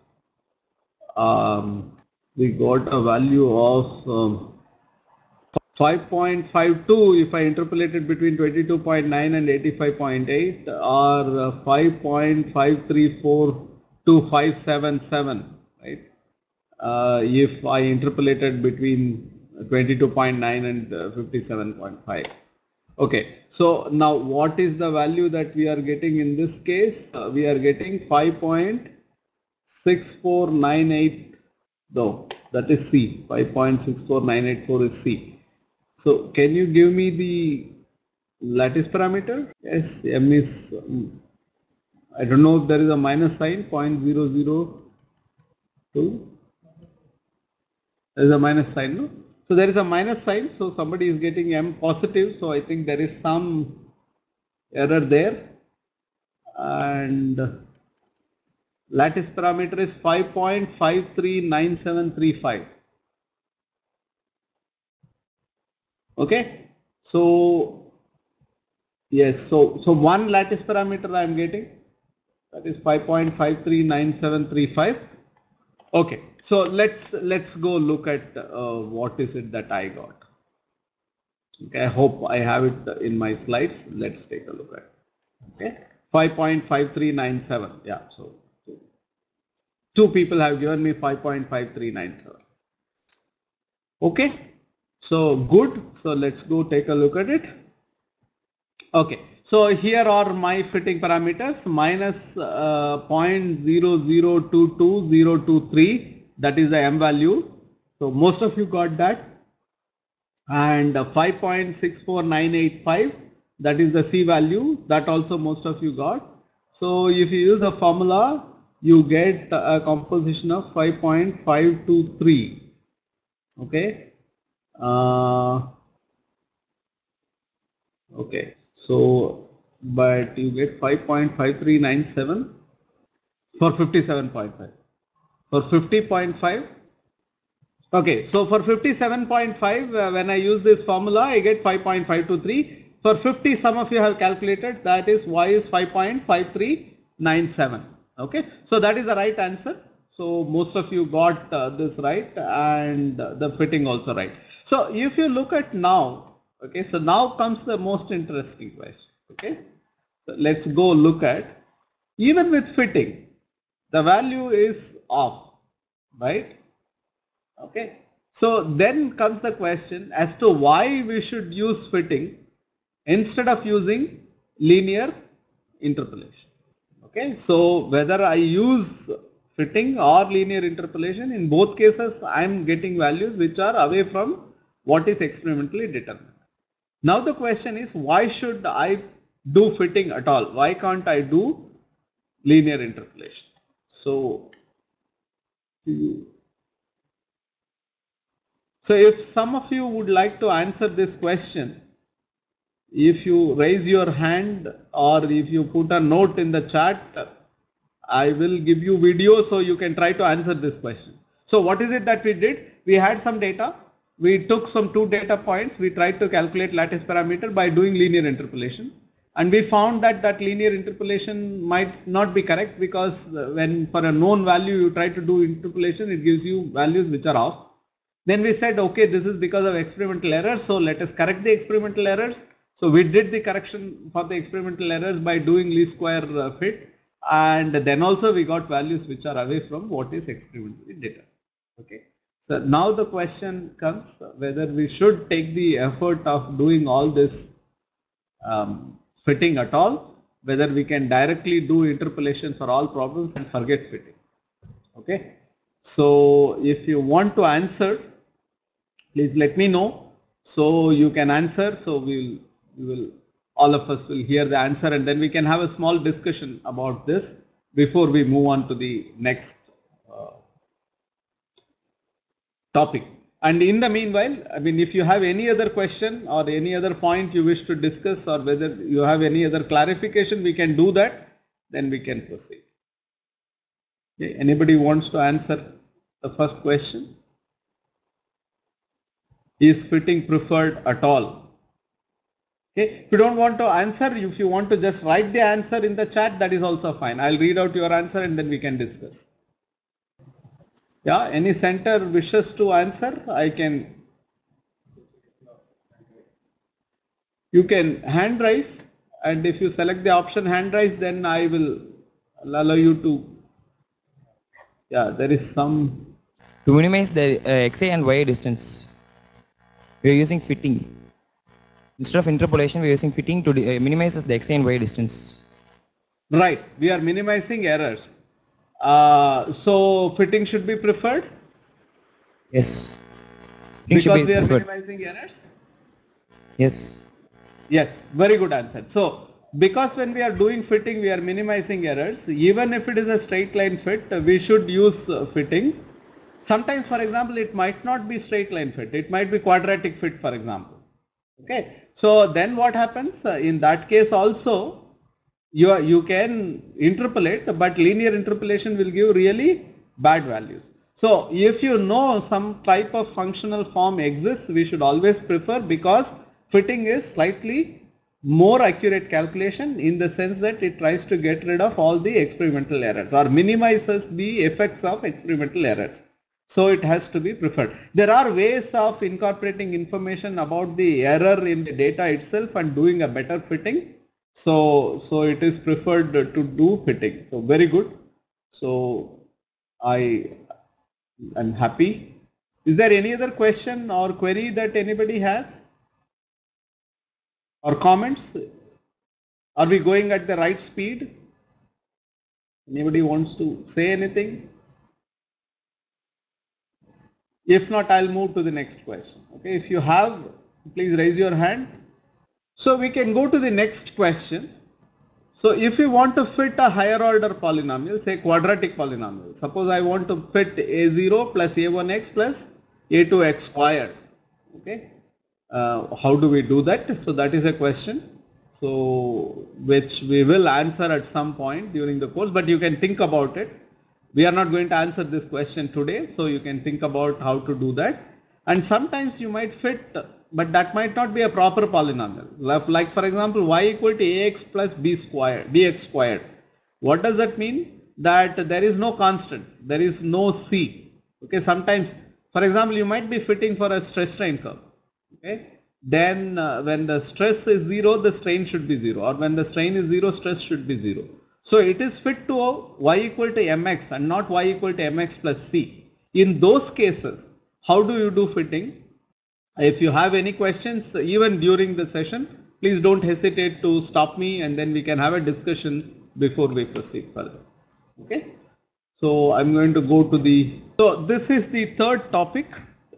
5.52 if I interpolated between 22.9 and 85.8, or 5.534 to 577, right? If I interpolated between 22.9 and 57.5. Okay, so now what is the value that we are getting in this case? We are getting 5.6498, though, that is C. 5.64984 is C. So can you give me the lattice parameter? Yes, M is, I don't know if there is a minus sign, 0.002. There is a minus sign, no? So there is a minus sign, so somebody is getting M positive, so I think there is some error there, and lattice parameter is 5.539735. Okay, so yes, so one lattice parameter I am getting, that is 5.539735. Okay, so let's go look at what is it that I got. Okay, I hope I have it in my slides. Let's take a look at it. Okay, 5.5397. Yeah, so two people have given me 5.5397. Okay, so good. So let's go take a look at it. Okay, so here are my fitting parameters, minus 0.0022023, that is the M value. So most of you got that, and 5.64985, that is the C value, that also most of you got. So if you use the formula, you get a composition of 5.523. Okay. Okay, so but you get 5.5397 for 57.5. For 50.5, okay, so for 57.5, when I use this formula, I get 5.523. For 50, some of you have calculated, that is Y is 5.5397. Okay, so that is the right answer. So most of you got this right, and the fitting also right. So if you look at now, okay, so now comes the most interesting question. Okay, so let's go look at, even with fitting, the value is off, right? Okay, so then comes the question as to why we should use fitting instead of using linear interpolation. Okay, so whether I use fitting or linear interpolation, in both cases I am getting values which are away from what is experimentally determined. Now the question is, why should I do fitting at all? Why can't I do linear interpolation? So So if some of you would like to answer this question, if you raise your hand or if you put a note in the chat, I will give you video so you can try to answer this question. So what is it that we did? We had some data. We took some 2 data points. We tried to calculate lattice parameter by doing linear interpolation. And we found that that linear interpolation might not be correct, because when for a known value you try to do interpolation, it gives you values which are off. Then we said, okay, this is because of experimental errors, so let us correct the experimental errors. So we did the correction for the experimental errors by doing least square fit, and then also we got values which are away from what is experimentally data. Okay. So now the question comes whether we should take the effort of doing all this fitting at all, whether we can directly do interpolation for all problems and forget fitting. Okay. So if you want to answer, please let me know so you can answer. So all of us will hear the answer, and then we can have a small discussion about this before we move on to the next topic. And in the meanwhile, I mean, if you have any other question or any other point you wish to discuss, or whether you have any other clarification, we can do that, then we can proceed. Okay. Anybody wants to answer the first question? Is fitting preferred at all? Okay. If you don't want to answer, if you want to just write the answer in the chat, that is also fine. I'll read out your answer and then we can discuss. Yeah, any center wishes to answer? You can hand raise, and if you select the option hand raise, then I will allow you to. Yeah, there is some. To minimize the xi and y distance, we are using fitting. Instead of interpolation, we are using fitting to minimize the xi and y distance. Right, we are minimizing errors. So fitting should be preferred? Yes. Because we are minimizing errors? Yes. Yes, very good answer. So because when we are doing fitting, we are minimizing errors. Even if it is a straight line fit, we should use fitting. Sometimes, for example, it might not be straight line fit. It might be quadratic fit, for example. Okay. So then what happens? In that case also, you can interpolate, but linear interpolation will give really bad values. So if you know some type of functional form exists, we should always prefer, because fitting is slightly more accurate calculation in the sense that it tries to get rid of all the experimental errors or minimizes the effects of experimental errors. So it has to be preferred. There are ways of incorporating information about the error in the data itself and doing a better fitting. So it is preferred to do fitting. So very good. So I am happy. Is there any other question or query that anybody has? Or comments? Are we going at the right speed? Anybody wants to say anything? If not, I'll move to the next question. Okay, if you have, please raise your hand. So we can go to the next question. So if you want to fit a higher order polynomial, say quadratic polynomial, suppose I want to fit a0 plus a1x plus a2x squared. Okay, how do we do that? So that is a question, so which we will answer at some point during the course, but you can think about it. We are not going to answer this question today, so you can think about how to do that. And sometimes you might fit, but that might not be a proper polynomial. Like for example, y equal to ax plus b squared, bx squared. What does that mean? That there is no constant, there is no c. Okay, sometimes, for example, you might be fitting for a stress strain curve. Okay, then when the stress is 0, the strain should be 0, or when the strain is 0, stress should be 0. So it is fit to y equal to mx and not y equal to mx plus c. In those cases, how do you do fitting? If you have any questions even during the session, please don't hesitate to stop me, and then we can have a discussion before we proceed further. Okay. So I'm going to go to so this is the third topic.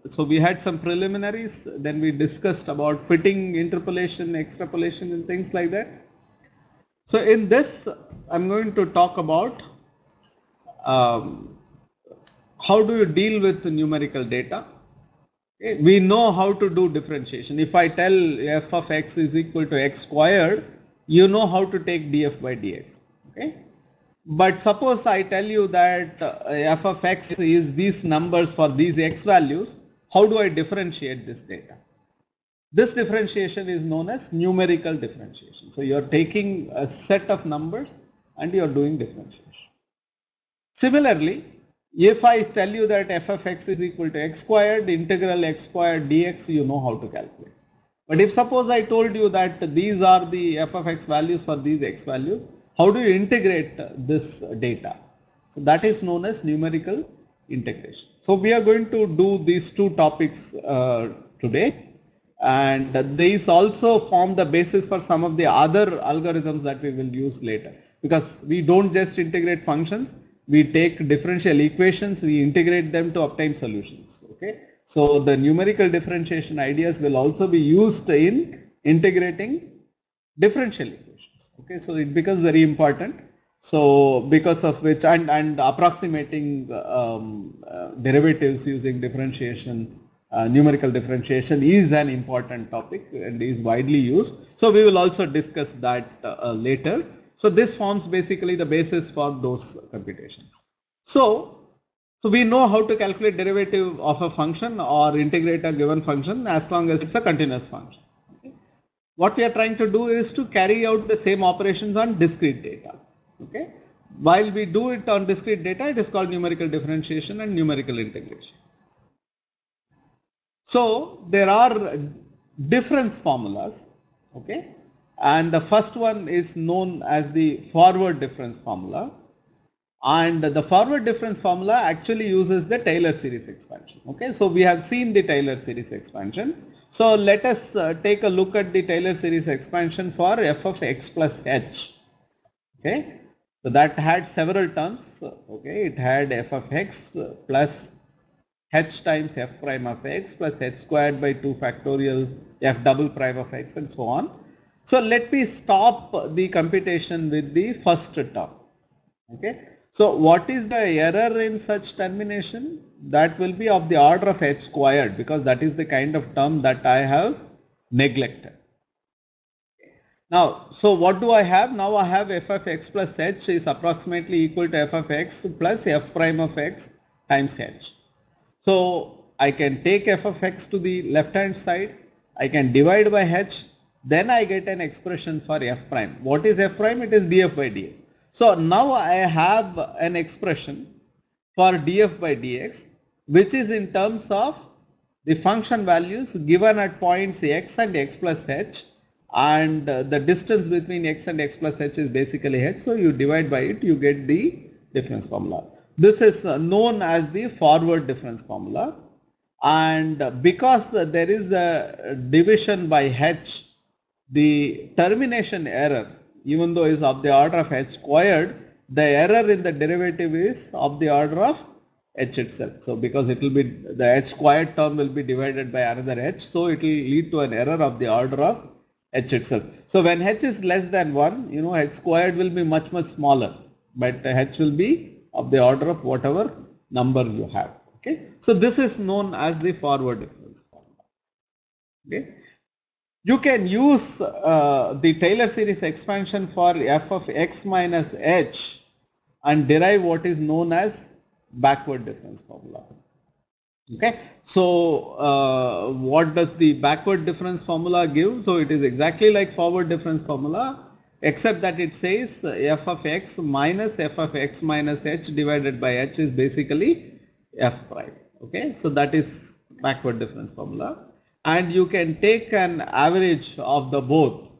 So we had some preliminaries, then we discussed about fitting, interpolation, extrapolation and things like that. So in this, I'm going to talk about how do you deal with the numerical data, Okay? We know how to do differentiation. If I tell f of x is equal to x squared, you know how to take df by dx. Okay? But suppose I tell you that f of x is these numbers for these x values, how do I differentiate this data? This differentiation is known as numerical differentiation. So you are taking a set of numbers and you are doing differentiation. Similarly, if I tell you that f of x is equal to x squared, integral x squared dx, you know how to calculate. But if suppose I told you that these are the f of x values for these x values, how do you integrate this data? So that is known as numerical integration. So we are going to do these two topics today, and these also form the basis for some of the other algorithms that we will use later, because we don't just integrate functions, we take differential equations, we integrate them to obtain solutions. Okay, so the numerical differentiation ideas will also be used in integrating differential equations. Okay, so it becomes very important. So because of which, and approximating derivatives using differentiation, numerical differentiation is an important topic and is widely used. So we will also discuss that later. So this forms basically the basis for those computations. So we know how to calculate derivative of a function or integrate a given function as long as it's a continuous function. Okay. What we are trying to do is to carry out the same operations on discrete data. Okay. While we do it on discrete data, it is called numerical differentiation and numerical integration. So there are difference formulas, okay, and the first one is known as the forward difference formula, and the forward difference formula actually uses the Taylor series expansion. Okay, so we have seen the Taylor series expansion. So let us take a look at the Taylor series expansion for f of x plus h. Okay, so that had several terms. Okay, it had f of x plus h times f prime of x plus h squared by 2 factorial f double prime of x and so on. So let me stop the computation with the first term. Okay. So what is the error in such termination? That will be of the order of h squared, because that is the kind of term that I have neglected. Now, so what do I have? Now I have f of x plus h is approximately equal to f of x plus f prime of x times h. So I can take f of x to the left hand side, I can divide by h, then I get an expression for f prime. What is f prime? It is df by dx. So now I have an expression for df by dx, which is in terms of the function values given at points x and x plus h, and the distance between x and x plus h is basically h. So you divide by it, you get the difference formula. This is known as the forward difference formula, and because there is a division by h, the termination error, even though is of the order of h squared, the error in the derivative is of the order of h itself. So because it will be, the h squared term will be divided by another h, so it will lead to an error of the order of h itself. So when h is less than 1, you know, h squared will be much smaller, but h will be of the order of whatever number you have. Okay, so this is known as the forward difference formula. Okay, you can use the Taylor series expansion for f of x minus h and derive what is known as backward difference formula. Okay, so what does the backward difference formula give? So it is exactly like forward difference formula, except that it says f of x minus f of x minus h divided by h is basically f prime. Okay, so that is backward difference formula, and you can take an average of the both,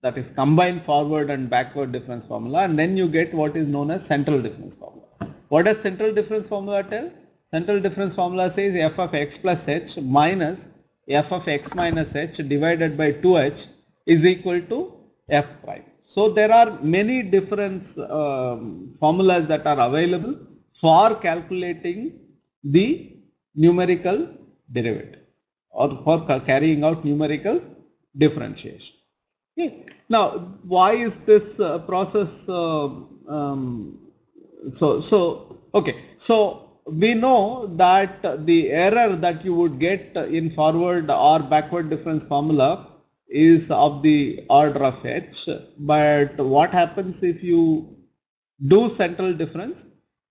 that is combine forward and backward difference formula, and then you get what is known as central difference formula. What does central difference formula tell? Central difference formula says f of x plus h minus f of x minus h divided by 2h is equal to f prime. So there are many different formulas that are available for calculating the numerical derivative or for carrying out numerical differentiation. Okay. Now, why is this process okay, so we know that the error that you would get in forward or backward difference formula is of the order of h, but what happens if you do central difference?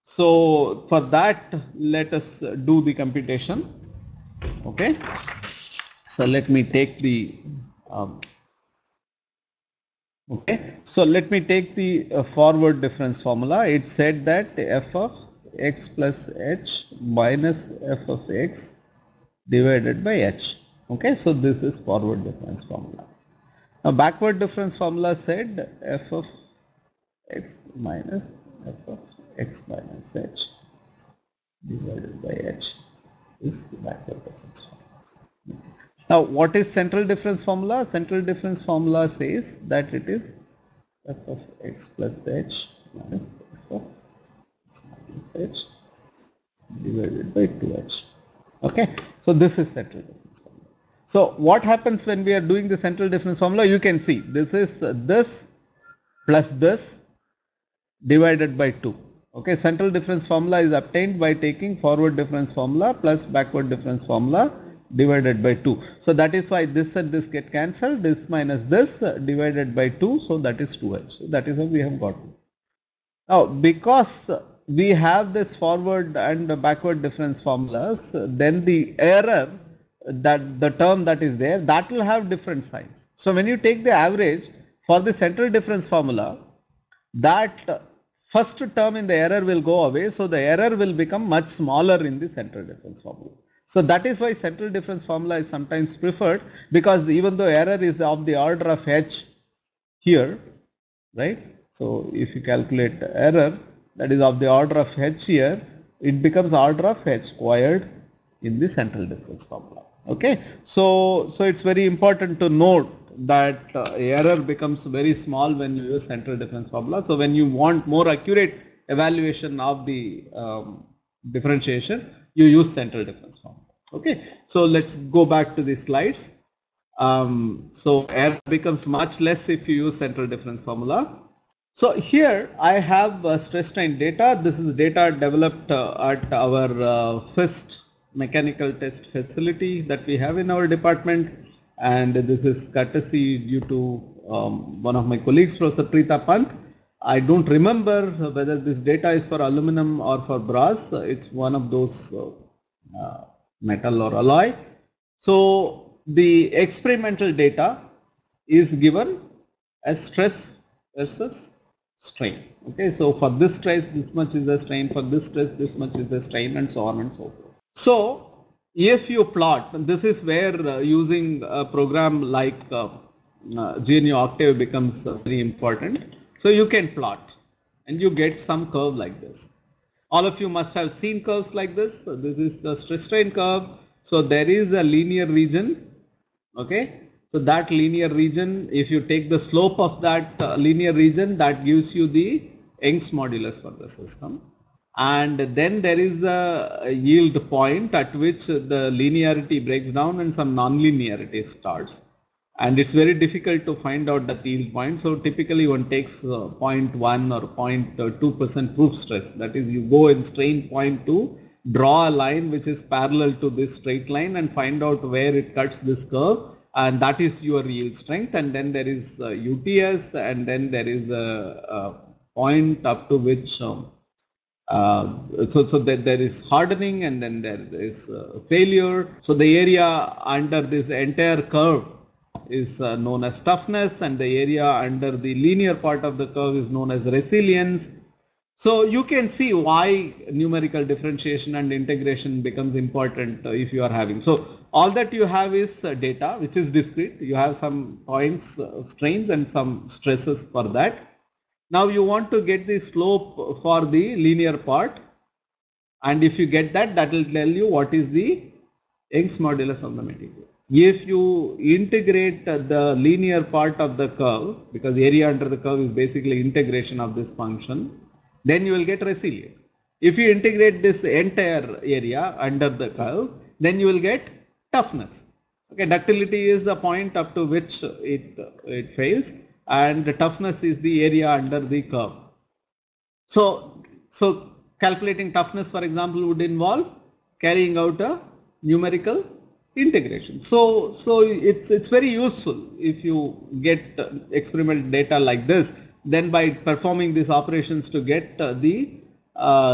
So for that, let us do the computation. Okay, so let me take the so let me take the forward difference formula. It said that f of x plus h minus f of x divided by h. Okay, so this is forward difference formula. Now backward difference formula said f of x minus f of x minus h divided by h is the backward difference formula. Now what is central difference formula? Central difference formula says that it is f of x plus h minus f of x minus h divided by 2h. Okay, so this is central difference formula. So what happens when we are doing the central difference formula? You can see this is this plus this divided by 2. Okay, central difference formula is obtained by taking forward difference formula plus backward difference formula divided by 2. So that is why this and this get cancelled, this minus this divided by 2, so that is 2h. So that is how we have got it. Now because we have this forward and backward difference formulas, then the error, that the term that is there, that will have different signs. So when you take the average for the central difference formula, that first term in the error will go away, so the error will become much smaller in the central difference formula. So that is why central difference formula is sometimes preferred, because even though error is of the order of h here, right? So if you calculate error that is of the order of h here, it becomes order of h squared in the central difference formula. Okay, so it's very important to note that error becomes very small when you use central difference formula. So when you want more accurate evaluation of the differentiation, you use central difference formula. Okay, so let's go back to the slides. So error becomes much less if you use central difference formula. So here I have stress strain data. This is data developed at our FIST mechanical test facility that we have in our department, and this is courtesy due to one of my colleagues, Professor Preeta Pant. I don't remember whether this data is for aluminum or for brass. It's one of those metal or alloy. So the experimental data is given as stress versus strain. Okay, so for this stress this much is the strain, for this stress this much is the strain, and so on and so forth. So if you plot, this is where using a program like GNU Octave becomes very important. So you can plot and you get some curve like this. All of you must have seen curves like this. So this is the stress strain curve. So there is a linear region. Okay, so that linear region, if you take the slope of that linear region, that gives you the Young's modulus for the system. And then there is a yield point at which the linearity breaks down and some non-linearity starts. And it's very difficult to find out the yield point. So typically one takes 0.1 or 0.2% proof stress. That is, you go in strain point 2, draw a line which is parallel to this straight line and find out where it cuts this curve, and that is your yield strength. And then there is UTS, and then there is a point up to which so that there is hardening, and then there is failure. So the area under this entire curve is known as toughness, and the area under the linear part of the curve is known as resilience. So you can see why numerical differentiation and integration becomes important if you are having. So all that you have is data which is discrete. You have some points, strains, and some stresses for that. Now you want to get the slope for the linear part, and if you get that, that will tell you what is the Young's modulus of the material. If you integrate the linear part of the curve, because area under the curve is basically integration of this function, then you will get resilience. If you integrate this entire area under the curve, then you will get toughness. Okay, ductility is the point up to which it fails, and the toughness is the area under the curve. So calculating toughness, for example, would involve carrying out a numerical integration. So it's very useful if you get experimental data like this, then by performing these operations to get the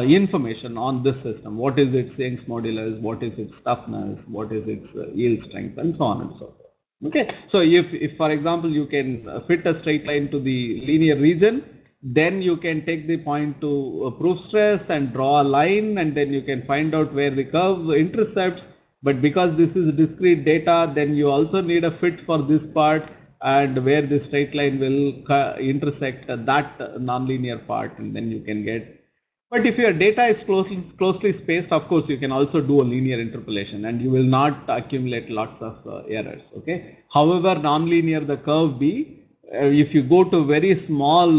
information on this system. What is its Young's modulus, what is its toughness, what is its yield strength, and so on and so forth. Okay, so if for example you can fit a straight line to the linear region, then you can take the point to proof stress and draw a line, and then you can find out where the curve intercepts. But because this is discrete data, then you also need a fit for this part and where the straight line will intersect that nonlinear part, and then you can get. But if your data is closely spaced, of course you can also do a linear interpolation and you will not accumulate lots of errors. Okay. However, nonlinear the curve be, if you go to very small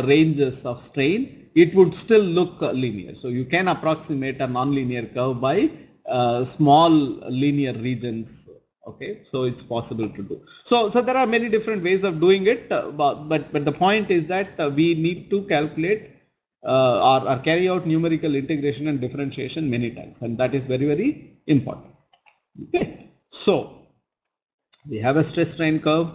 ranges of strain, it would still look linear. So you can approximate a nonlinear curve by small linear regions. Okay, so it's possible to do. So there are many different ways of doing it, but the point is that we need to calculate or carry out numerical integration and differentiation many times, and that is very important. Okay, so we have a stress strain curve.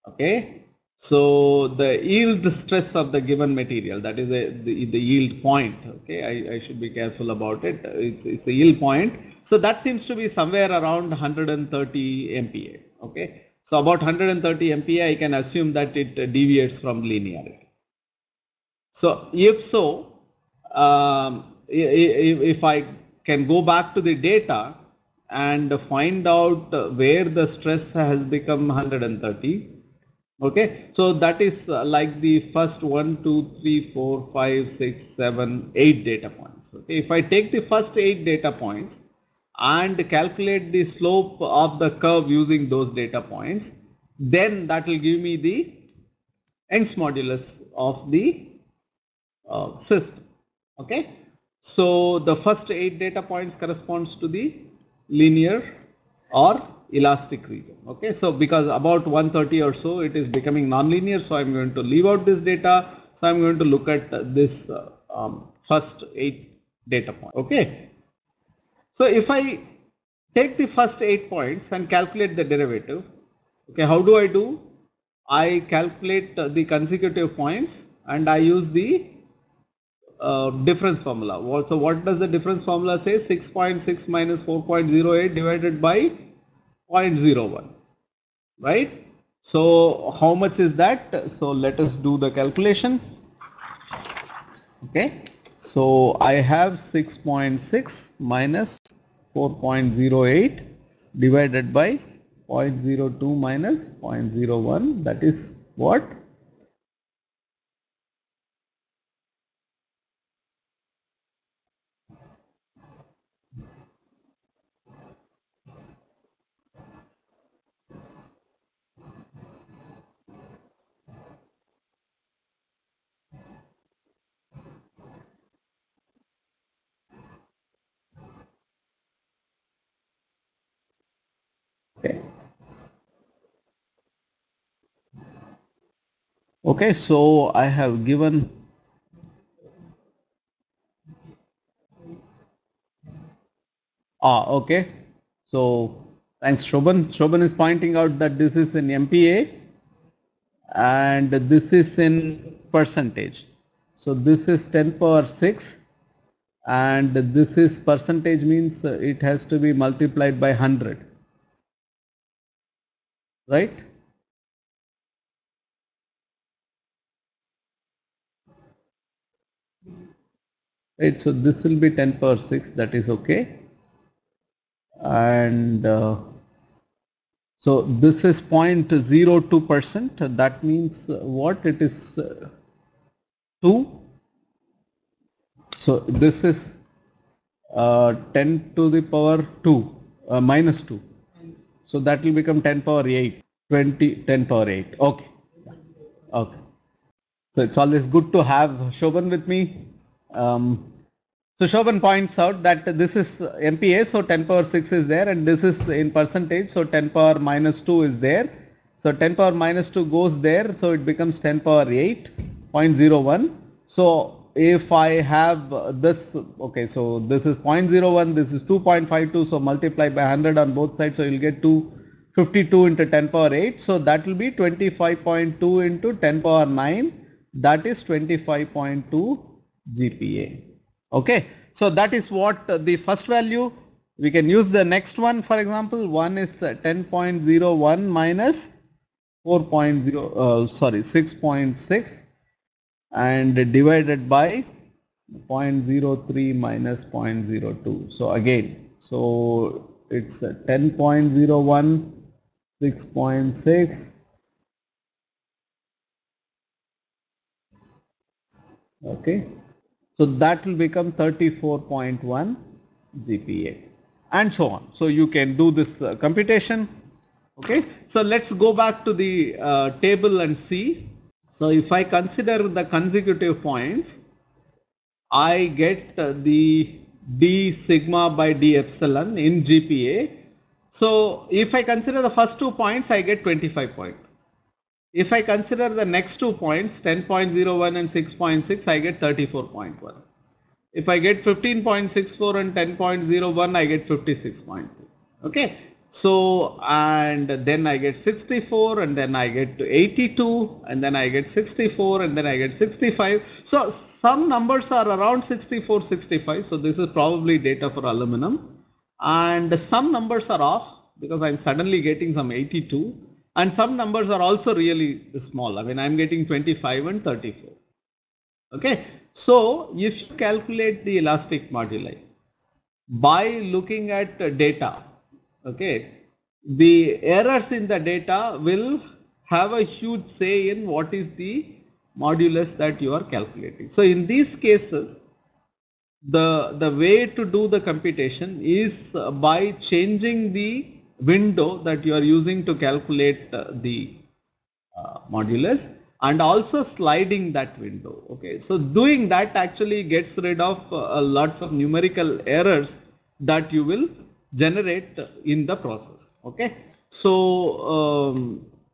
Okay, so the yield stress of the given material, that is the yield point. Okay, I should be careful about it. It's a yield point. So that seems to be somewhere around 130 MPa. Okay, so about 130 MPa, I can assume that it deviates from linearity. So if so, if I can go back to the data and find out where the stress has become 130. Okay, so that is like the first 1, 2, 3, 4, 5, 6, 7, 8 data points. Okay, if I take the first 8 data points and calculate the slope of the curve using those data points, then that will give me the Young's modulus of the system. Okay, so the first 8 data points corresponds to the linear or elastic region. Okay, so because about 130 or so it is becoming nonlinear, so I'm going to leave out this data. So I'm going to look at this first 8 data points. Okay, so if I take the first 8 points and calculate the derivative, okay, how do I do? I calculate the consecutive points and I use the difference formula. So what does the difference formula say? 6.6 minus 4.08 divided by 0.01, right? So how much is that? So let us do the calculation. Okay, so I have 6.6 minus 4.08 divided by 0.02 minus 0.01, that is what? Okay, so I have given okay, so thanks Shobhan. Shobhan is pointing out that this is in MPa and this is in percentage. So this is 10 power 6 and this is percentage, means it has to be multiplied by 100, right? Right, so this will be 10 power 6, that is okay. And so this is 0.02%, that means what? It is 2. So this is 10 to the power 2 minus 2. So that will become 10 power 8, 10 power 8. Okay. Okay. So it's always good to have Shobhan with me. So Shobhan points out that this is MPa, so 10 power 6 is there, and this is in percentage, so 10 power minus 2 is there. So 10 power minus 2 goes there, so it becomes 10 power 8, 0.01. So if I have this, okay, so this is 0.01, this is 2.52, so multiply by 100 on both sides, so you'll get 252 into 10 power 8, so that will be 25.2 into 10 power 9, that is 25.2 GPa. Okay, so that is what the first value. We can use the next one, for example, one is 10.01 minus 6.6 and divided by 0.03 minus 0.02. So again, so it's 10.01, 6.6, okay, so that will become 34.1 GPa and so on. So you can do this computation. Okay, so let's go back to the table and see. So if I consider the consecutive points, I get the d sigma by d epsilon in GPa. So if I consider the first 2 points, I get 25 points. If I consider the next 2 points, 10.01 and 6.6, I get 34.1. If I get 15.64 and 10.01, I get 56.2. Okay. So, and then I get 64 and then I get to 82 and then I get 64 and then I get 65. So, some numbers are around 64, 65. So, this is probably data for aluminum, and some numbers are off because I'm suddenly getting some 82, and some numbers are also really small. I mean, I'm getting 25 and 34. Okay. So, if you calculate the elastic moduli by looking at data, okay, the errors in the data will have a huge say in what is the modulus that you are calculating. So in these cases, the way to do the computation is by changing the window that you are using to calculate the modulus, and also sliding that window. Okay, so doing that actually gets rid of lots of numerical errors that you will generate in the process. Okay, so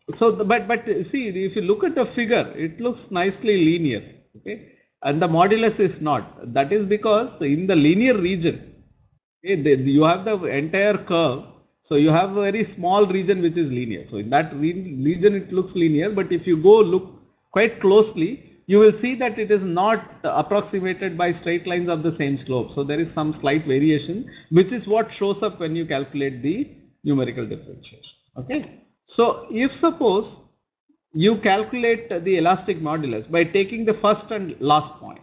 but see, if you look at the figure, it looks nicely linear. Okay, and the modulus is not. That is because in the linear region, okay, you have the entire curve. So you have a very small region which is linear. So in that region it looks linear, but if you go look quite closely, you will see that it is not approximated by straight lines of the same slope. So there is some slight variation, which is what shows up when you calculate the numerical differentiation. Okay. So if suppose you calculate the elastic modulus by taking the first and last point.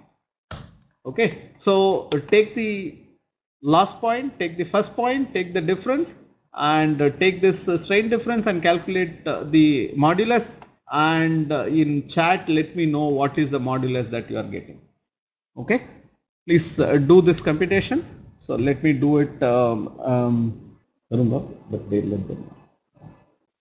Okay. So take the last point, take the first point, take the difference, and take this strain difference and calculate the modulus, and in chat let me know what is the modulus that you are getting. Okay, please do this computation. So let me do it.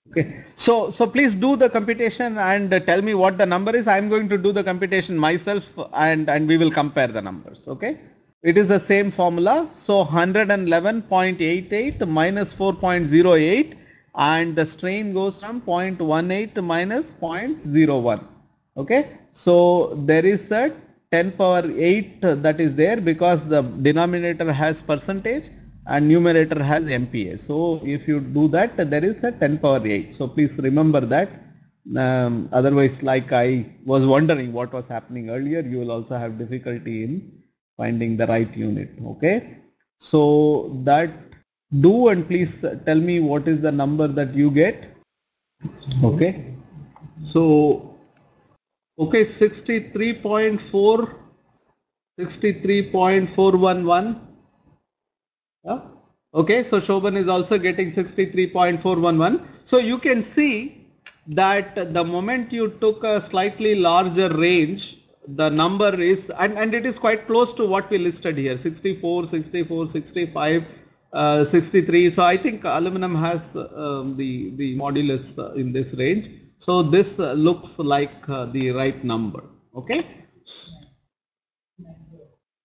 Okay, so please do the computation and tell me what the number is. I am going to do the computation myself, and we will compare the numbers. Okay. It is the same formula. So 111.88 minus 4.08, and the strain goes from 0.18 minus 0.01. Okay. So there is a 10 power 8 that is there because the denominator has percentage and numerator has MPa. So if you do that, there is a 10 power 8. So please remember that. Otherwise, like I was wondering what was happening earlier, you will also have difficulty in finding the right unit. Okay, so that do, and please tell me what is the number that you get. Okay, so okay, 63.411. Yeah. Okay, so Shobhan is also getting 63.411. So you can see that the moment you took a slightly larger range, the number is, and it is quite close to what we listed here, 64, 64, 65, 63. So I think aluminum has the modulus in this range. So this looks like the right number. Okay,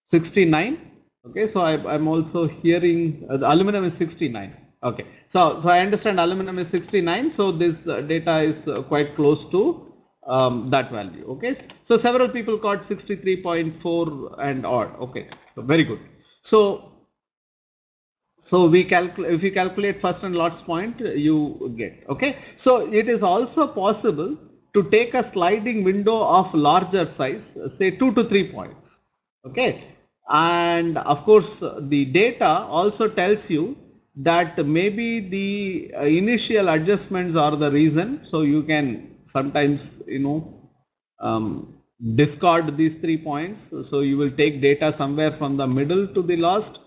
69. Okay, so I'm also hearing the aluminum is 69. Okay, so I understand aluminum is 69. So this data is quite close to that value. Okay, so several people got 63.4 and odd. Okay, so very good. So we calculate, if you calculate first and last point, you get. Okay, so it is also possible to take a sliding window of larger size, say 2 to 3 points. Okay, and of course the data also tells you that maybe the initial adjustments are the reason. So you can sometimes, discard these 3 points. So you will take data somewhere from the middle to the last.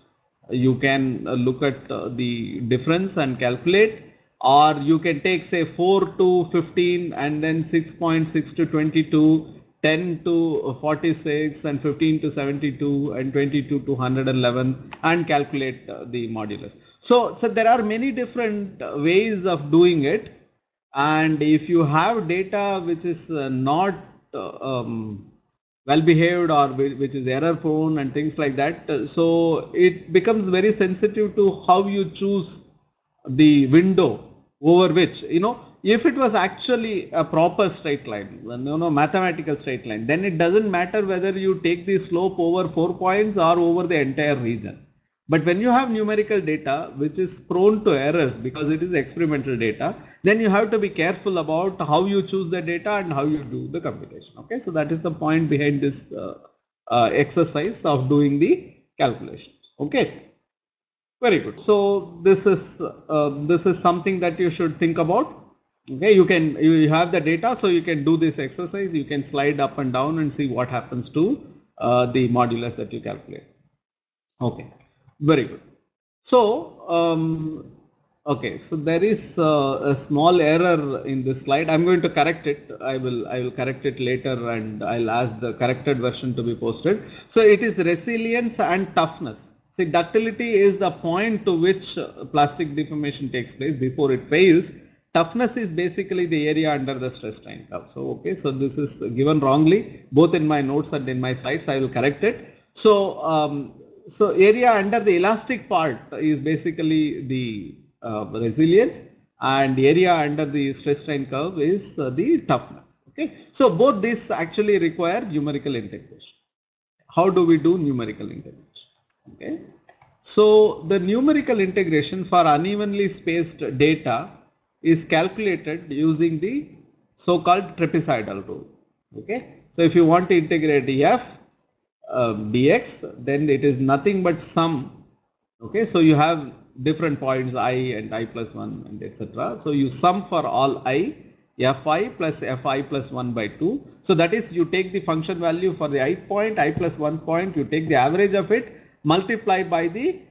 You can look at the difference and calculate, or you can take say 4 to 15 and then 6.6 to 22, 10 to 46 and 15 to 72 and 22 to 111 and calculate the modulus. So there are many different ways of doing it, and if you have data which is not well behaved or which is error prone and things like that, so it becomes very sensitive to how you choose the window over which, if it was actually a proper straight line, mathematical straight line, then it doesn't matter whether you take the slope over 4 points or over the entire region. But when you have numerical data which is prone to errors because it is experimental data, then you have to be careful about how you choose the data and how you do the computation. Okay, so that is the point behind this exercise of doing the calculation. Okay, very good. So this is something that you should think about. Okay, you have the data, so you can do this exercise. You can slide up and down and see what happens to the modulus that you calculate. Okay. Very good. So, okay, so there is a small error in this slide. I'm going to correct it. I will correct it later, and I'll ask the corrected version to be posted. So it is resilience and toughness. See, ductility is the point to which plastic deformation takes place before it fails. Toughness is basically the area under the stress strain curve. So, okay, so this is given wrongly both in my notes and in my slides. I will correct it. So, so area under the elastic part is basically the resilience, and area under the stress strain curve is the toughness. Okay, so both these actually require numerical integration. How do we do numerical integration? Okay, so the numerical integration for unevenly spaced data is calculated using the so-called trapezoidal rule. Okay, so if you want to integrate f dx, then it is nothing but sum. Okay, so you have different points I and I plus 1 and etc. So you sum for all I, fi plus fi plus 1 by 2. So that is, you take the function value for the ith point, I plus 1 point, you take the average of it, multiply by the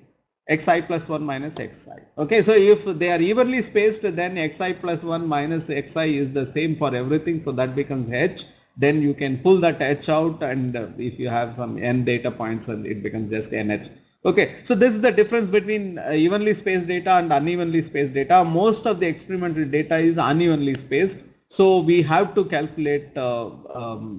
xi plus 1 minus xi. Okay, so if they are evenly spaced, then xi plus 1 minus xi is the same for everything, so that becomes h. Then you can pull that h out, and if you have some n data points, and it becomes just nh. Okay, so this is the difference between evenly spaced data and unevenly spaced data. Most of the experimental data is unevenly spaced, so we have to calculate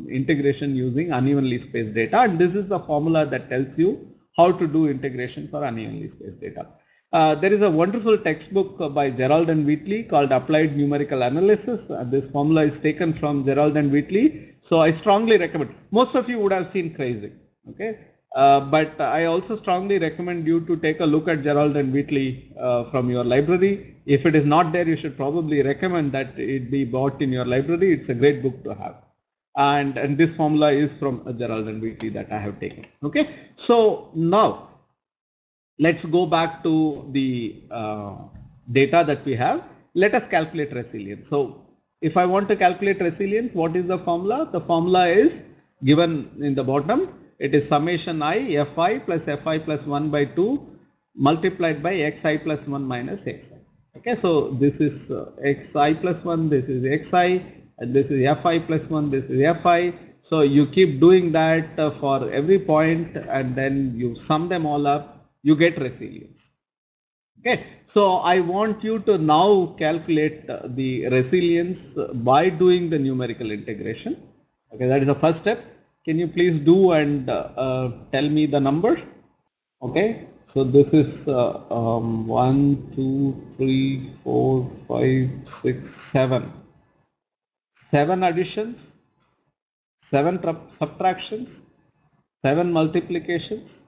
integration using unevenly spaced data, and this is the formula that tells you how to do integration for unevenly spaced data. There is a wonderful textbook by Gerald and Wheatley called Applied Numerical Analysis. This formula is taken from Gerald and Wheatley, so I strongly recommend. Most of you would have seen Kreyszig, okay, but I also strongly recommend you to take a look at Gerald and Wheatley from your library. If it is not there, you should probably recommend that it be bought in your library. It's a great book to have. And this formula is from Gerald and Wheatley that I have taken. Okay, so now let's go back to the data that we have. Let us calculate resilience. So if I want to calculate resilience, what is the formula? The formula is given in the bottom. It is summation I fi plus fi plus 1 by 2 multiplied by xi plus 1 minus xi. Okay, so this is xi plus 1, this is xi, and this is fi plus 1, this is fi. So you keep doing that for every point, and then you sum them all up, you get resilience. Okay, so I want you to now calculate the resilience by doing the numerical integration. Okay, that is the first step. Can you please do and tell me the number? Okay, so this is 1, 2, 3, 4, 5, 6, 7. 7 additions, 7 subtractions, 7 multiplications,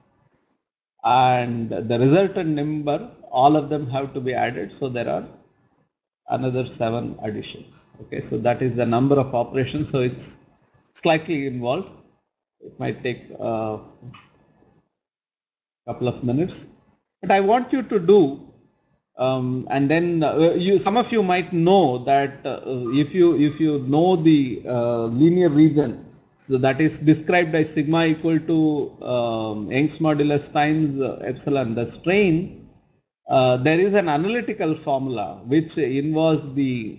and the resultant number, all of them have to be added. So there are another 7 additions. Okay, so that is the number of operations. So it's slightly involved. It might take a couple of minutes, but I want you to do. And then some of you might know that if you know the linear region, so that is described as sigma equal to Young's modulus times epsilon, the strain, there is an analytical formula which involves the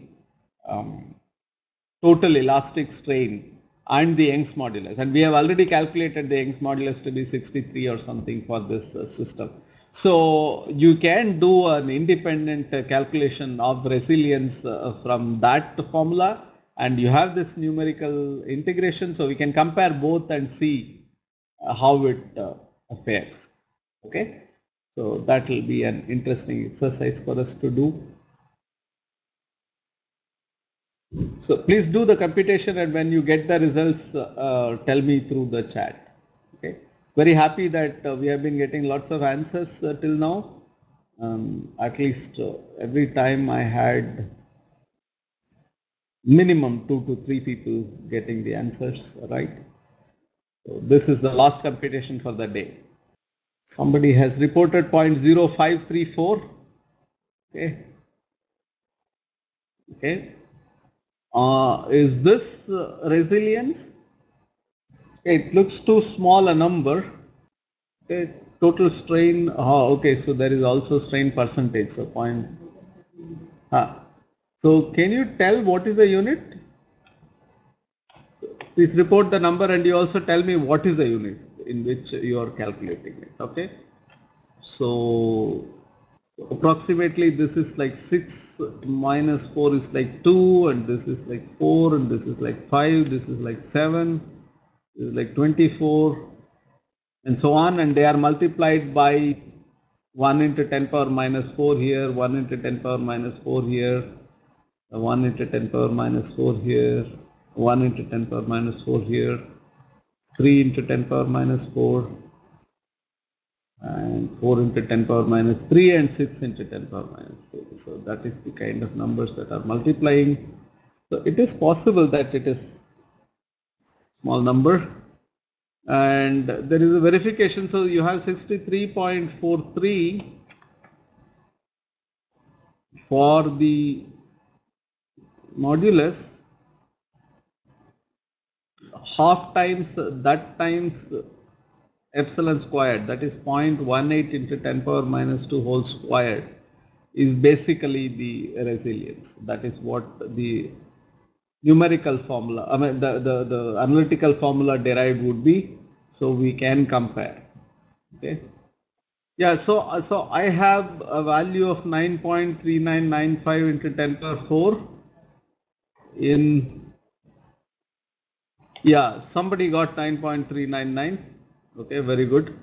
total elastic strain and the Young's modulus, and we have already calculated the Young's modulus to be 63 or something for this system. So you can do an independent calculation of resilience from that formula, and you have this numerical integration, so we can compare both and see how it fares. Okay, so that will be an interesting exercise for us to do. So please do the computation, and when you get the results, tell me through the chat. Okay. Very happy that we have been getting lots of answers till now. At least every time I had minimum 2 to 3 people getting the answers right. So this is the last computation for the day. Somebody has reported 0.0534. Okay. Okay. Is this resilience? It looks too small a number. Okay, total strain. Okay, so there is also strain percentage. So point. So can you tell what is the unit? Please report the number, and you also tell me what is the unit in which you are calculating it. Okay. So approximately this is like 6 minus 4 is like 2, and this is like 4, and this is like 5, this is like 7. Is like 24 and so on, and they are multiplied by 1 into 10 power minus 4 here, 1 into 10 power minus 4 here, 1 into 10 power minus 4 here, 1 into 10 power minus 4 here, 3 into 10 power minus 4, and 4 into 10 power minus 3, and 6 into 10 power minus 3. So that is the kind of numbers that are multiplying. So it is possible that it is small number, and there is a verification. So you have 63.43 for the modulus, half times that times epsilon squared, that is 0.18 into 10 power minus 2 whole squared, is basically the resilience. That is what the numerical formula, I mean the analytical formula derived would be, so we can compare. Okay. Yeah, so I have a value of 9.3995 into 10 power 4 in, yeah, somebody got 9.399. Okay, very good.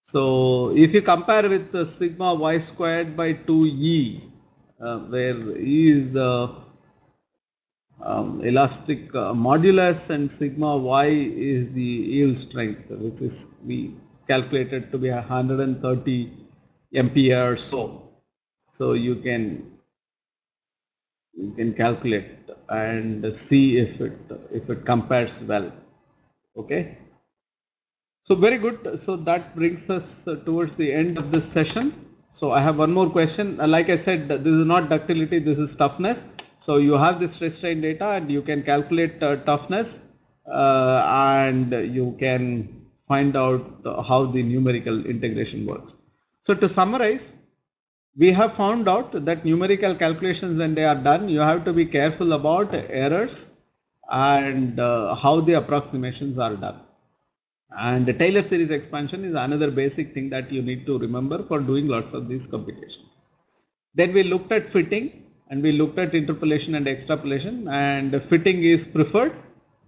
So if you compare with the sigma y squared by 2e, where e is the elastic modulus and sigma y is the yield strength, which is we calculated to be 130 MPa or so. So you can calculate and see if it compares well. Okay. So very good. So that brings us towards the end of this session. So I have one more question. Like I said, this is not ductility, this is toughness. So you have this stress strain data, and you can calculate toughness, and you can find out how the numerical integration works. So to summarize, we have found out that numerical calculations, when they are done, you have to be careful about errors and how the approximations are done. And the Taylor series expansion is another basic thing that you need to remember for doing lots of these computations. Then we looked at fitting, and we looked at interpolation and extrapolation, and fitting is preferred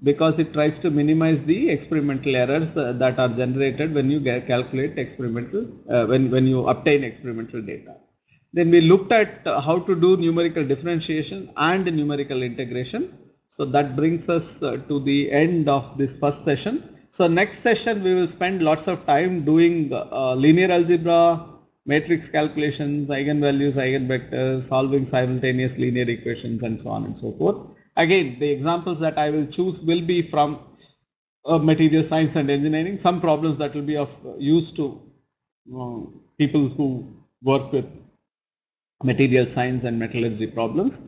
because it tries to minimize the experimental errors that are generated when you calculate experimental, when you obtain experimental data. Then we looked at how to do numerical differentiation and numerical integration. So that brings us to the end of this first session. So next session we will spend lots of time doing linear algebra, matrix calculations, eigenvalues, eigenvectors, solving simultaneous linear equations and so on and so forth. Again, the examples that I will choose will be from material science and engineering, some problems that will be of use to people who work with material science and metallurgy problems.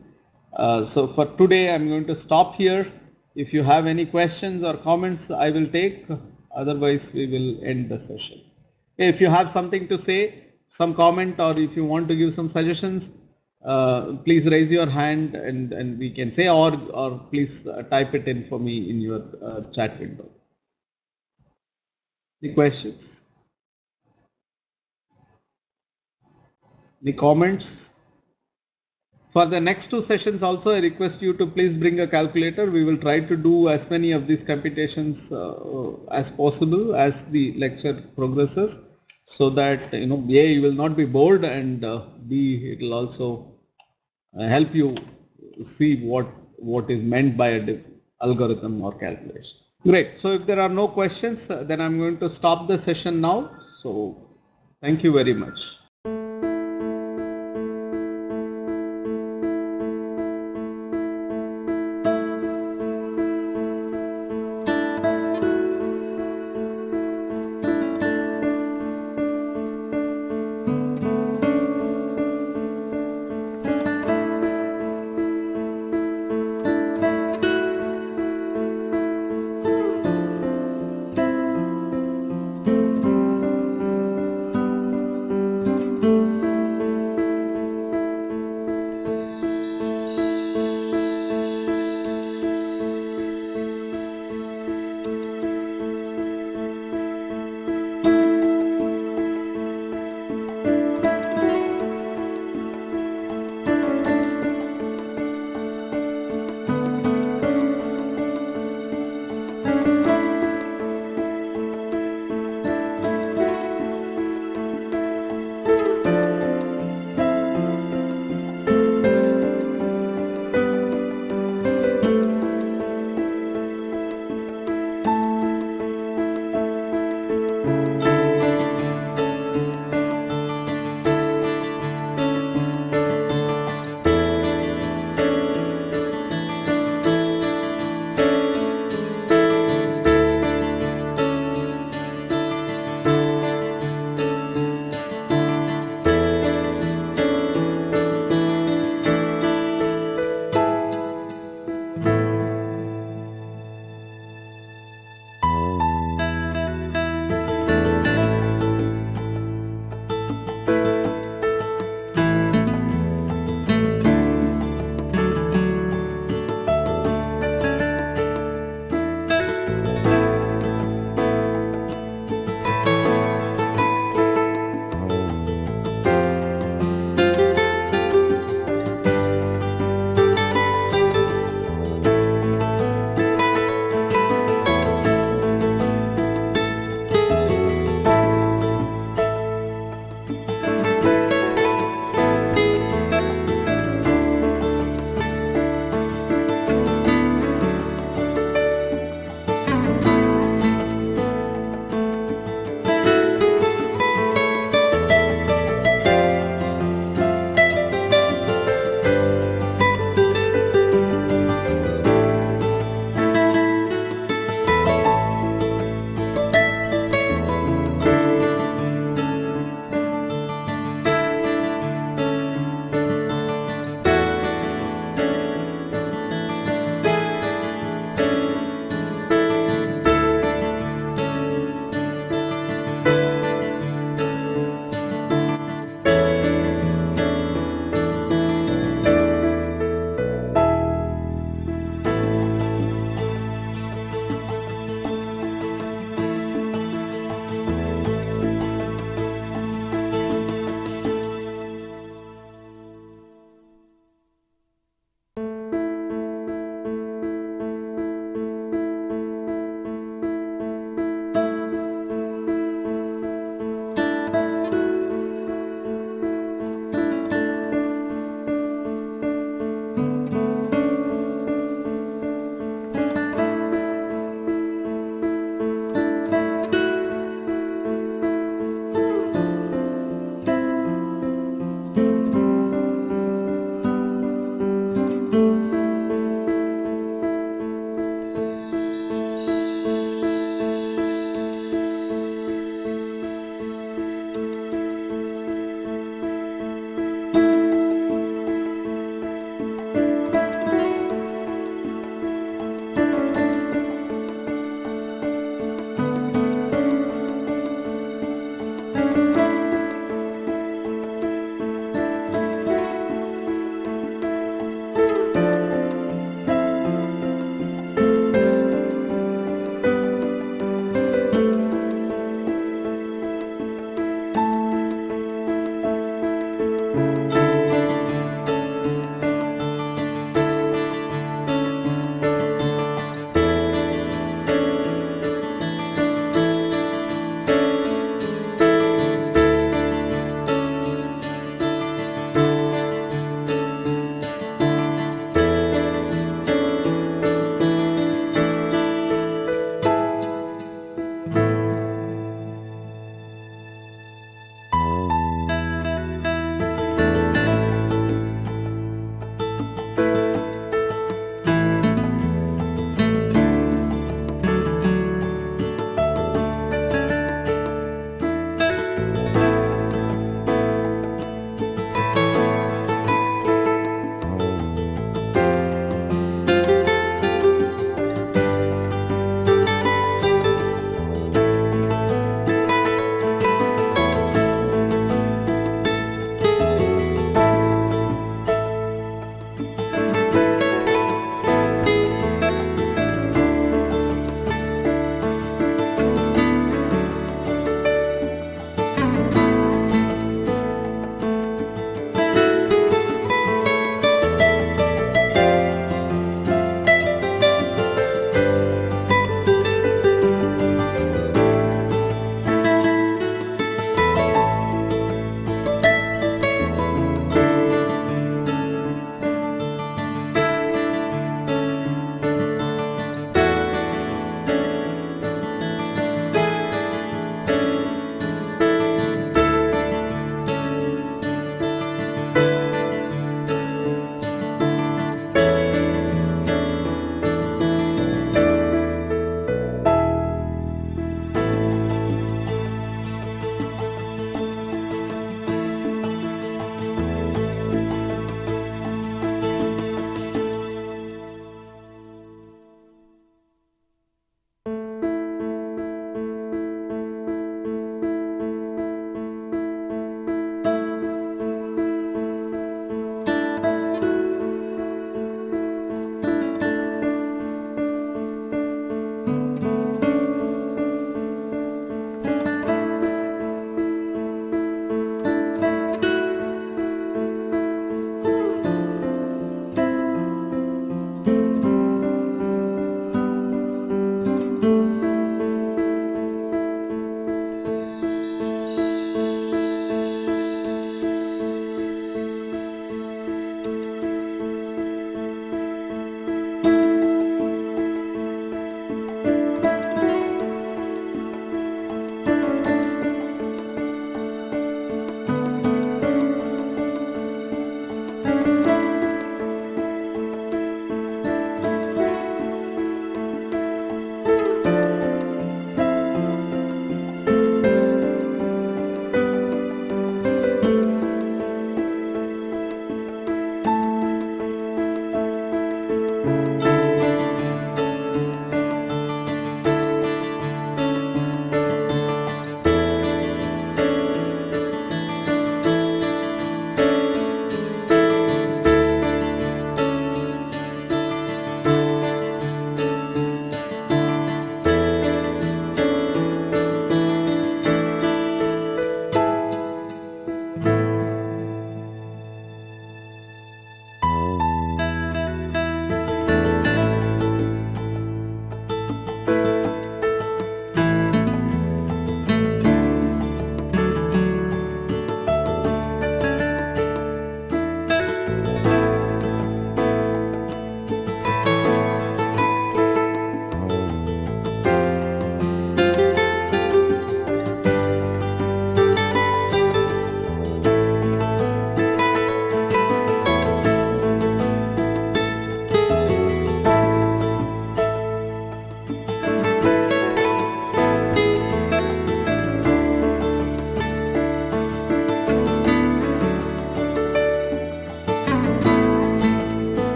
So for today I am going to stop here. If you have any questions or comments, I will take, otherwise we will end the session. If you have something to say, some comment, or if you want to give some suggestions, please raise your hand and we can say, or please type it in for me in your chat window. Any questions? Any comments? For the next two sessions also, I request you to please bring a calculator. We will try to do as many of these computations as possible as the lecture progresses, so that A, you will not be bored, and B, it will also help you see what is meant by a algorithm or calculation. Great. So if there are no questions, then I'm going to stop the session now. So thank you very much.